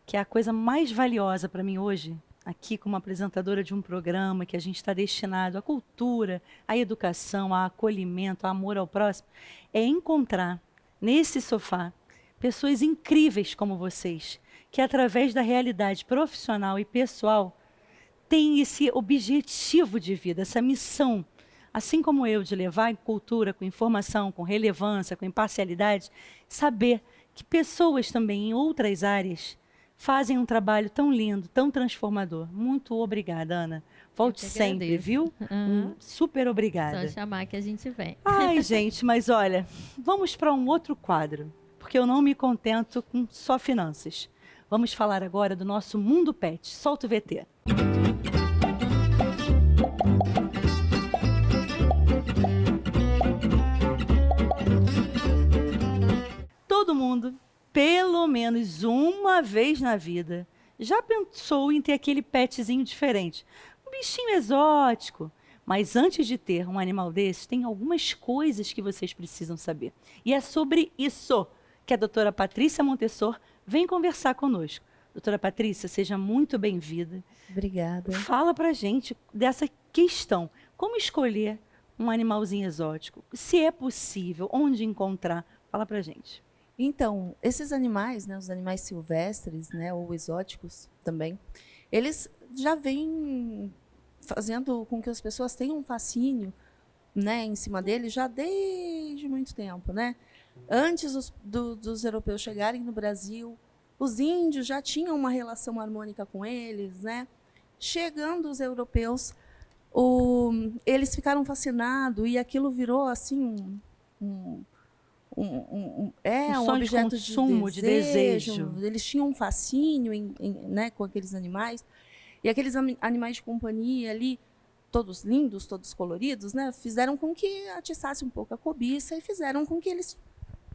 Que é a coisa mais valiosa para mim hoje, aqui como apresentadora de um programa que a gente está destinado à cultura, à educação, ao acolhimento, ao amor ao próximo, é encontrar nesse sofá, pessoas incríveis como vocês, que através da realidade profissional e pessoal, têm esse objetivo de vida, essa missão, assim como eu, de levar cultura com informação, com relevância, com imparcialidade, saber que pessoas também em outras áreas fazem um trabalho tão lindo, tão transformador. Muito obrigada, Ana. Volte sempre, agradeço. viu? Super obrigada. Só chamar que a gente vem. Ai, gente, mas olha, vamos para um outro quadro, porque eu não me contento com só finanças. Vamos falar agora do nosso Mundo Pet. Solta o VT. Todo mundo, pelo menos uma vez na vida, já pensou em ter aquele petzinho diferente, um bichinho exótico. Mas antes de ter um animal desses, tem algumas coisas que vocês precisam saber. E é sobre isso que a doutora Patrícia Montessor vem conversar conosco. Doutora Patrícia, seja muito bem-vinda. Obrigada. Fala pra gente dessa questão. Como escolher um animalzinho exótico? Se é possível, onde encontrar? Fala pra gente. Então, esses animais, né, os animais silvestres, né, ou exóticos também, eles já vêm fazendo com que as pessoas tenham um fascínio, né, em cima deles já desde muito tempo, né? Antes dos europeus chegarem no Brasil, os índios já tinham uma relação harmônica com eles, né? Chegando os europeus, eles ficaram fascinados e aquilo virou assim um objeto de consumo, de desejo. Eles tinham um fascínio né, com aqueles animais. E aqueles animais de companhia ali, todos lindos, todos coloridos, né, fizeram com que atiçasse um pouco a cobiça e fizeram com que eles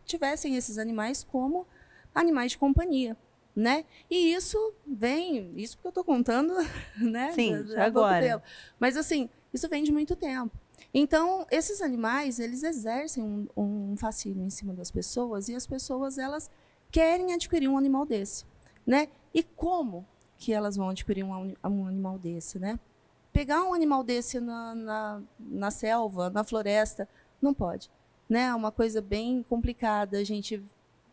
tivessem esses animais como animais de companhia, né? E isso porque eu estou contando, né? Sim, agora. Mas assim, isso vem de muito tempo. Então, esses animais, eles exercem um fascínio em cima das pessoas e as pessoas, elas querem adquirir um animal desse, né? E como que elas vão adquirir um animal desse, né? Pegar um animal desse na selva, na floresta, não pode, né? É uma coisa bem complicada. A gente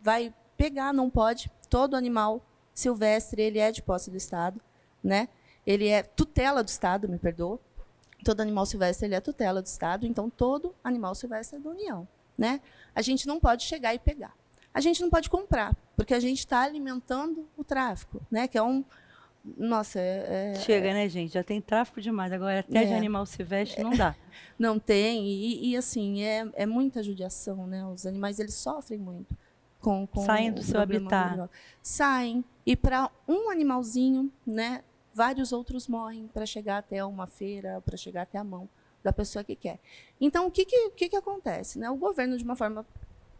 vai pegar, não pode. Todo animal silvestre, ele é de posse do Estado, né? Ele é tutela do Estado, me perdoa. Todo animal silvestre, ele é tutela do Estado, então todo animal silvestre é da União, né? A gente não pode chegar e pegar. A gente não pode comprar, porque a gente está alimentando o tráfico, né? Que é um... Nossa, Chega, né, gente? Já tem tráfico demais. Agora, até de animal silvestre não dá. Não tem. E assim, é muita judiação, né? Os animais, eles sofrem muito. Saem do seu habitat. Saem. E para um animalzinho, né, vários outros morrem para chegar até uma feira, para chegar até a mão da pessoa que quer. Então, o que acontece? Né? O governo, de uma forma,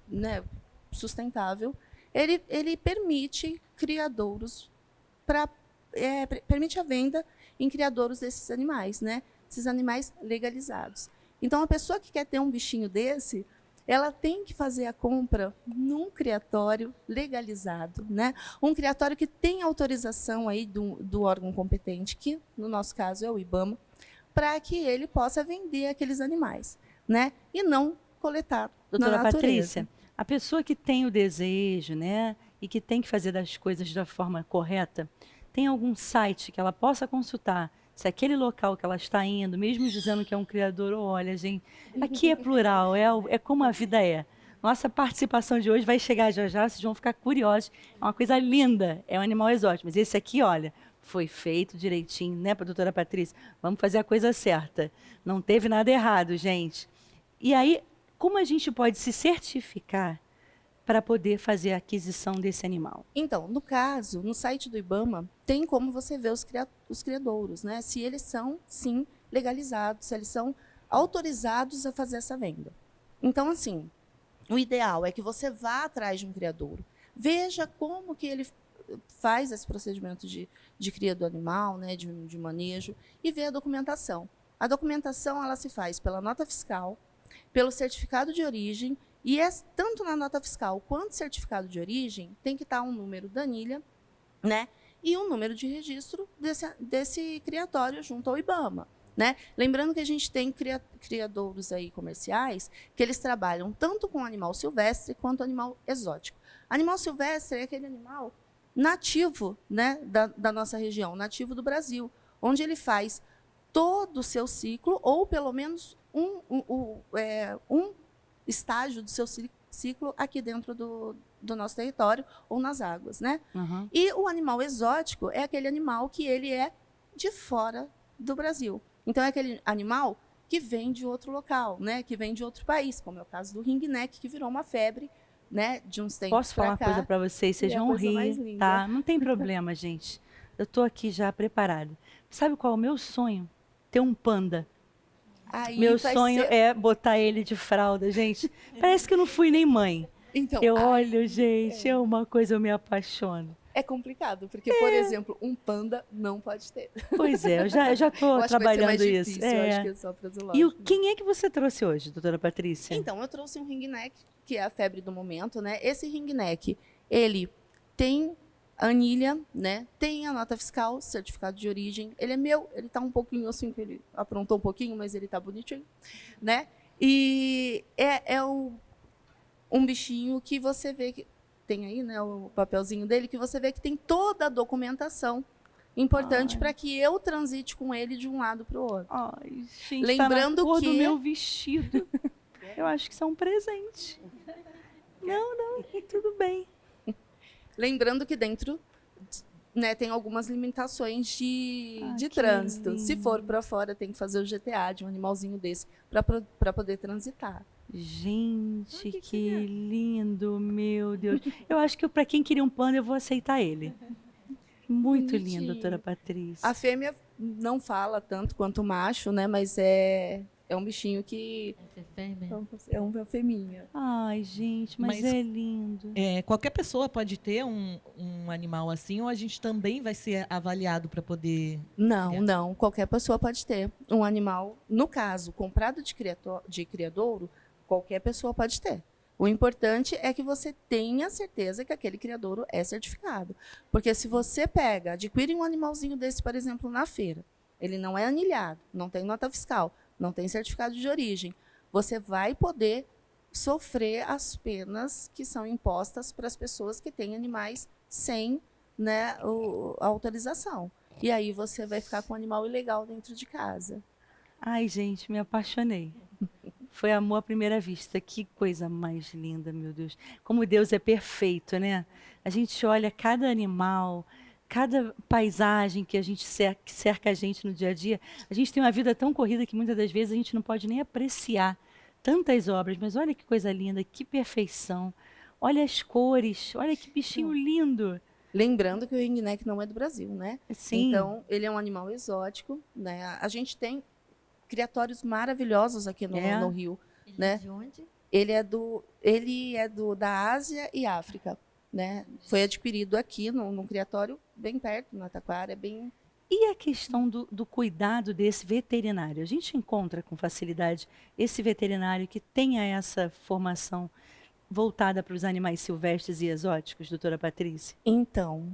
né, sustentável, ele permite criadouros permite a venda em criadouros desses animais, né? Esses animais legalizados. Então, a pessoa que quer ter um bichinho desse, ela tem que fazer a compra num criatório legalizado, né? Um criatório que tem autorização aí do órgão competente, que no nosso caso é o IBAMA, para que ele possa vender aqueles animais, né? E não coletar Doutora na natureza. Patrícia, a pessoa que tem o desejo, né, e que tem que fazer das coisas da forma correta, tem algum site que ela possa consultar? Se aquele local que ela está indo, mesmo dizendo que é um criador, olha, gente, aqui é plural, é como a vida é. Nossa participação de hoje vai chegar já já, vocês vão ficar curiosos. É uma coisa linda, é um animal exótico. Mas esse aqui, olha, foi feito direitinho, né, para a doutora Patrícia? Vamos fazer a coisa certa. Não teve nada errado, gente. E aí, como a gente pode se certificar para poder fazer a aquisição desse animal? Então, no caso, no site do IBAMA, tem como você ver os criadouros, né? Se eles são, sim, legalizados, se eles são autorizados a fazer essa venda. Então, assim, o ideal é que você vá atrás de um criadouro, veja como que ele faz esse procedimento de cria do animal, né, de manejo, e vê a documentação. A documentação, ela se faz pela nota fiscal, pelo certificado de origem, e tanto na nota fiscal quanto certificado de origem, tem que estar um número da anilha, né, e um número de registro desse criatório junto ao IBAMA. né? Lembrando que a gente tem criadouros aí comerciais que eles trabalham tanto com animal silvestre quanto animal exótico. Animal silvestre é aquele animal nativo, né, da nossa região, nativo do Brasil, onde ele faz todo o seu ciclo, ou pelo menos um estágio do seu ciclo aqui dentro do nosso território ou nas águas, né? Uhum. E o animal exótico é aquele animal que ele é de fora do Brasil. Então, é aquele animal que vem de outro local, né? Que vem de outro país, como é o caso do ringneck, que virou uma febre, né? De uns tempos Posso falar uma coisa para vocês? Vocês vão rir, tá? Não tem problema, gente. Eu estou aqui já preparada. Sabe qual é o meu sonho? Ter um panda. Aí meu sonho é botar ele de fralda, gente. Parece que eu não fui nem mãe. Então, eu olho, gente, é uma coisa, eu me apaixono. É complicado, porque, por exemplo, um panda não pode ter. Pois é, eu já estou trabalhando isso. Difícil, eu acho que é só para zoológico. E quem é que você trouxe hoje, doutora Patrícia? Então, eu trouxe um ringneck, que é a febre do momento, né? Esse ringneck, ele tem anilha, né? Tem a nota fiscal, certificado de origem. Ele é meu, ele tá um pouquinho assim, que ele aprontou um pouquinho, mas ele tá bonitinho, né? E um bichinho que você vê que tem aí, né, o papelzinho dele, que você vê que tem toda a documentação importante para que eu transite com ele de um lado para o outro. Ai, gente, lembrando tá na cor que do meu vestido. Eu acho que isso é um presente. Não, tudo bem. Lembrando que dentro, né, tem algumas limitações de trânsito. Lindo. Se for para fora, tem que fazer o GTA de um animalzinho desse para poder transitar. Gente, que lindo, meu Deus. Eu acho que para quem queria um panda, eu vou aceitar ele. Muito lindo, doutora Patrícia. A fêmea não fala tanto quanto o macho, né? Mas é um bichinho que... É uma fêmea. Ai, gente, mas é lindo. Qualquer pessoa pode ter um animal assim, ou a gente também vai ser avaliado para poder... Não. Qualquer pessoa pode ter um animal, no caso, comprado de criadouro, qualquer pessoa pode ter. O importante é que você tenha certeza que aquele criadouro é certificado. Porque se você adquire um animalzinho desse, por exemplo, na feira, ele não é anilhado, não tem nota fiscal, não tem certificado de origem, você vai poder sofrer as penas que são impostas para as pessoas que têm animais sem, né, a autorização. E aí você vai ficar com um animal ilegal dentro de casa. Ai, gente, me apaixonei. Foi amor à primeira vista. Que coisa mais linda, meu Deus. Como Deus é perfeito, né? A gente olha cada animal, cada paisagem que a gente cerca a gente no dia a dia. A gente tem uma vida tão corrida que muitas das vezes a gente não pode nem apreciar tantas obras. Mas olha que coisa linda, que perfeição. Olha as cores, olha que bichinho lindo. Lembrando que o ringneck não é do Brasil, né? Sim. Então, ele é um animal exótico, né? A gente tem criatórios maravilhosos aqui no Rio, né? De onde? Ele é da Ásia e África, né? Foi adquirido aqui num criatório bem perto, na Taquara, bem... E a questão do cuidado desse veterinário? A gente encontra com facilidade esse veterinário que tenha essa formação voltada para os animais silvestres e exóticos, doutora Patrícia? Então,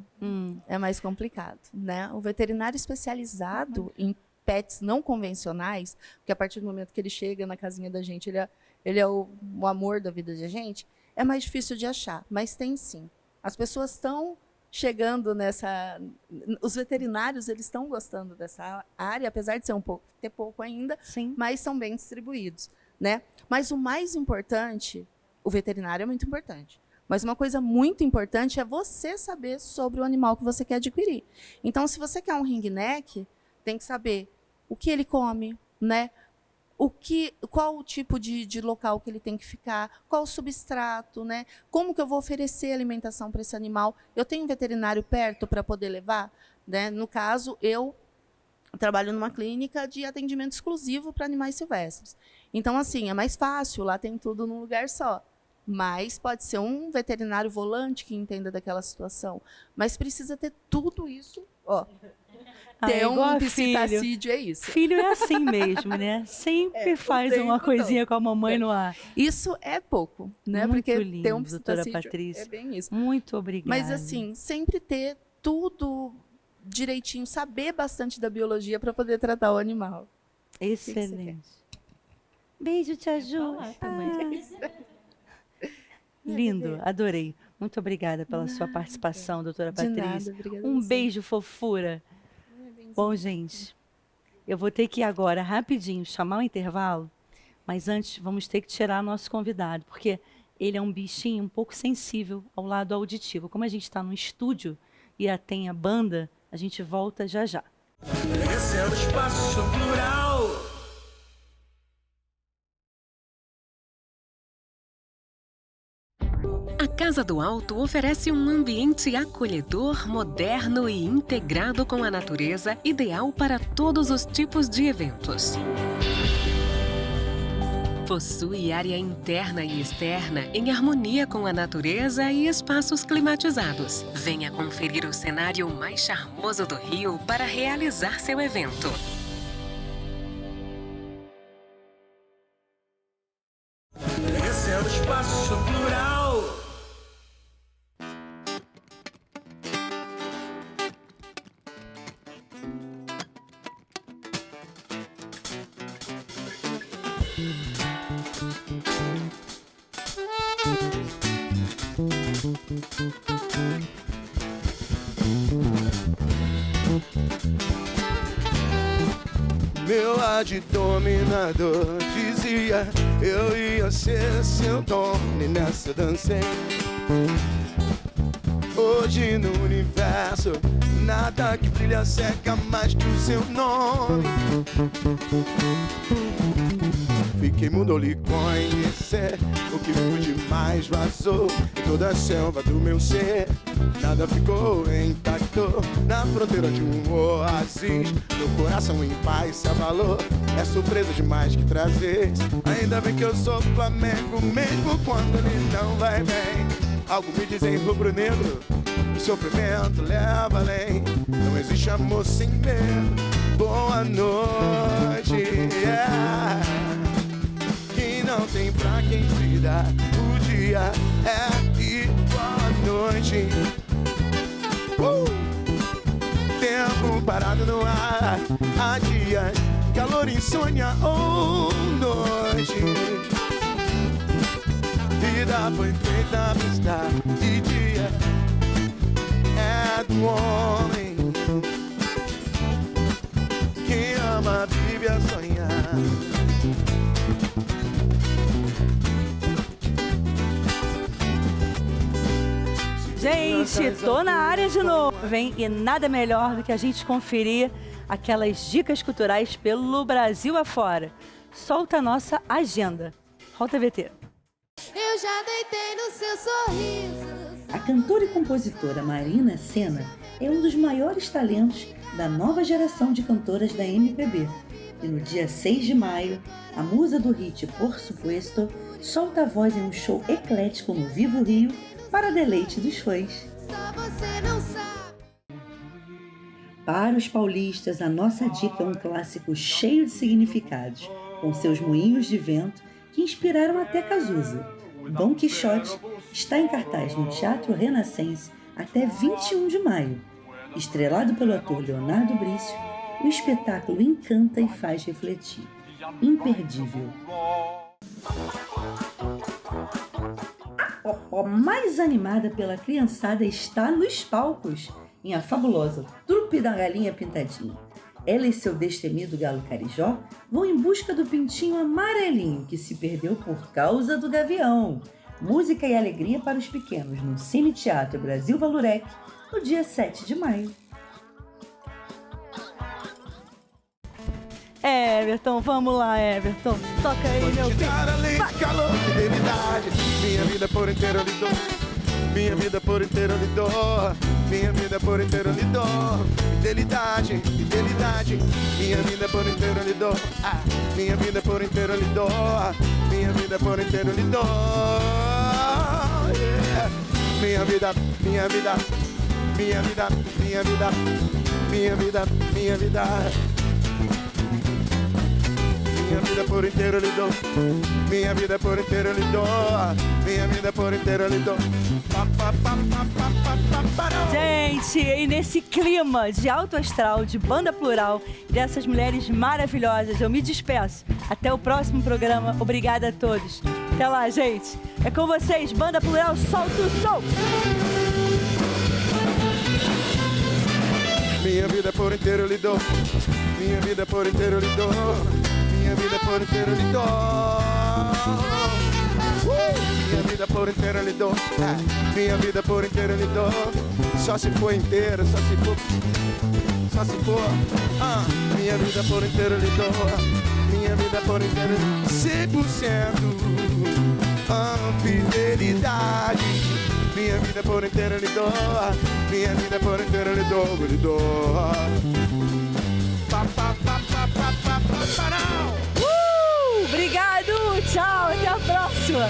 é mais complicado, né? O veterinário especializado em pets não convencionais, porque a partir do momento que ele chega na casinha da gente, ele é o amor da vida da gente, é mais difícil de achar, mas tem sim. As pessoas estão chegando nessa... Os veterinários, eles estão gostando dessa área, apesar de ter pouco ainda, sim, mas são bem distribuídos, né? Mas o mais importante, o veterinário é muito importante, mas uma coisa muito importante é você saber sobre o animal que você quer adquirir. Então, se você quer um ringneck, tem que saber o que ele come, né? Qual o tipo de local que ele tem que ficar, qual o substrato, né? Como que eu vou oferecer alimentação para esse animal? Eu tenho um veterinário perto para poder levar, né? No caso, eu trabalho numa clínica de atendimento exclusivo para animais silvestres. Então, assim, é mais fácil, lá tem tudo num lugar só. Mas pode ser um veterinário volante que entenda daquela situação. Mas precisa ter tudo isso, ó. Ter um psitacídio é isso. Filho é assim mesmo, né? Sempre faz uma coisinha com a mamãe no ar. Isso é pouco, né? Muito porque lindo, ter um doutora psitacídio Patrícia. é bem isso. Muito obrigada. Mas assim, sempre ter tudo direitinho, saber bastante da biologia para poder tratar o animal. Excelente. Beijo, Tia Ju. Lindo, adorei. Muito obrigada pela sua participação, doutora Patrícia. Um beijo, fofura. Bom, gente, eu vou ter que ir agora, rapidinho, chamar o intervalo, mas antes vamos ter que tirar nosso convidado, porque ele é um bichinho um pouco sensível ao lado auditivo. Como a gente está no estúdio e tem a banda, a gente volta já já. Esse é o Espaço Plural. A Casa do Alto oferece um ambiente acolhedor, moderno e integrado com a natureza, ideal para todos os tipos de eventos. Possui área interna e externa em harmonia com a natureza e espaços climatizados. Venha conferir o cenário mais charmoso do Rio para realizar seu evento. Esse é o Espaço Plural. Meu dominador dizia eu ia ser seu dono e nessa dancei. Hoje no universo nada que brilha seca mais que o seu nome. Fiquei mudo lhe conhecer, o que foi demais vazou em toda a selva do meu ser. Nada ficou intacto na fronteira de um oásis. Meu coração em paz se abalou, é surpresa demais que trazes. Ainda bem que eu sou Flamengo, mesmo quando ele não vai bem. Algo me diz em rubro-negro, o sofrimento leva além. Não existe amor sem medo. Boa noite, yeah. Que não tem pra quem se dá. O dia é igual à noite. Tempo parado no ar. Há dias, calor, insônia ou noite. Vida foi feita pra estar de dia. É do homem. Quem ama vive a sonhar. Gente, tô na área de novo. Vem, e nada melhor do que a gente conferir aquelas dicas culturais pelo Brasil afora. Solta a nossa agenda. Roda VT. Eu já deitei no seu sorriso. A cantora e compositora Marina Sena é um dos maiores talentos da nova geração de cantoras da MPB. E no dia 6 de maio, a musa do hit Por Supuesto solta a voz em um show eclético no Vivo Rio para deleite dos fãs. Só você não sabe. Para os paulistas, a nossa dica é um clássico cheio de significados, com seus moinhos de vento que inspiraram até Cazuza. Dom Quixote está em cartaz no Teatro Renascense até 21 de maio. Estrelado pelo ator Leonardo Brício, o espetáculo encanta e faz refletir. Imperdível. A popó mais animada pela criançada está nos palcos, em A Fabulosa Trupe da Galinha Pintadinha. Ela e seu destemido galo carijó vão em busca do pintinho amarelinho que se perdeu por causa do gavião. Música e alegria para os pequenos no Cine Teatro Brasil Valurec, no dia 7 de maio. Everton, vamos lá, Everton. Toca aí, meu filho. Além de calor, fidelidade, minha vida por inteiro eu lhe dou. Minha vida por inteiro eu lhe dou. Minha vida por inteiro eu lhe dou. Fidelidade, fidelidade, minha vida por inteiro eu lhe dou. Minha vida por inteiro eu lhe dou. Minha vida por inteiro eu lhe dou. Yeah. Minha vida, minha vida, minha vida, minha vida, minha vida, minha vida. Minha vida por inteiro eu lhe dou. Minha vida por inteiro eu lhe dou. Minha vida por inteiro eu lhe dou. Gente, gente, e nesse clima de alto astral, de banda plural, dessas mulheres maravilhosas, eu me despeço. Até o próximo programa. Obrigada a todos. Até lá, gente. É com vocês, banda plural, solta o som. Minha vida por inteiro eu lhe dou. Minha vida por inteiro eu lhe dou. Minha vida por inteiro eu lhe dou. Minha vida por inteiro eu lhe dou. Minha vida por inteiro eu lhe dou. Só se for inteiro, só se for. Só se for. Minha vida por inteiro eu lhe dou. Minha vida por inteiro 100% fidelidade. Minha vida por inteiro eu lhe dou. Minha vida por inteiro eu lhe dou. Eu lhe dou. Obrigado, tchau, até a próxima.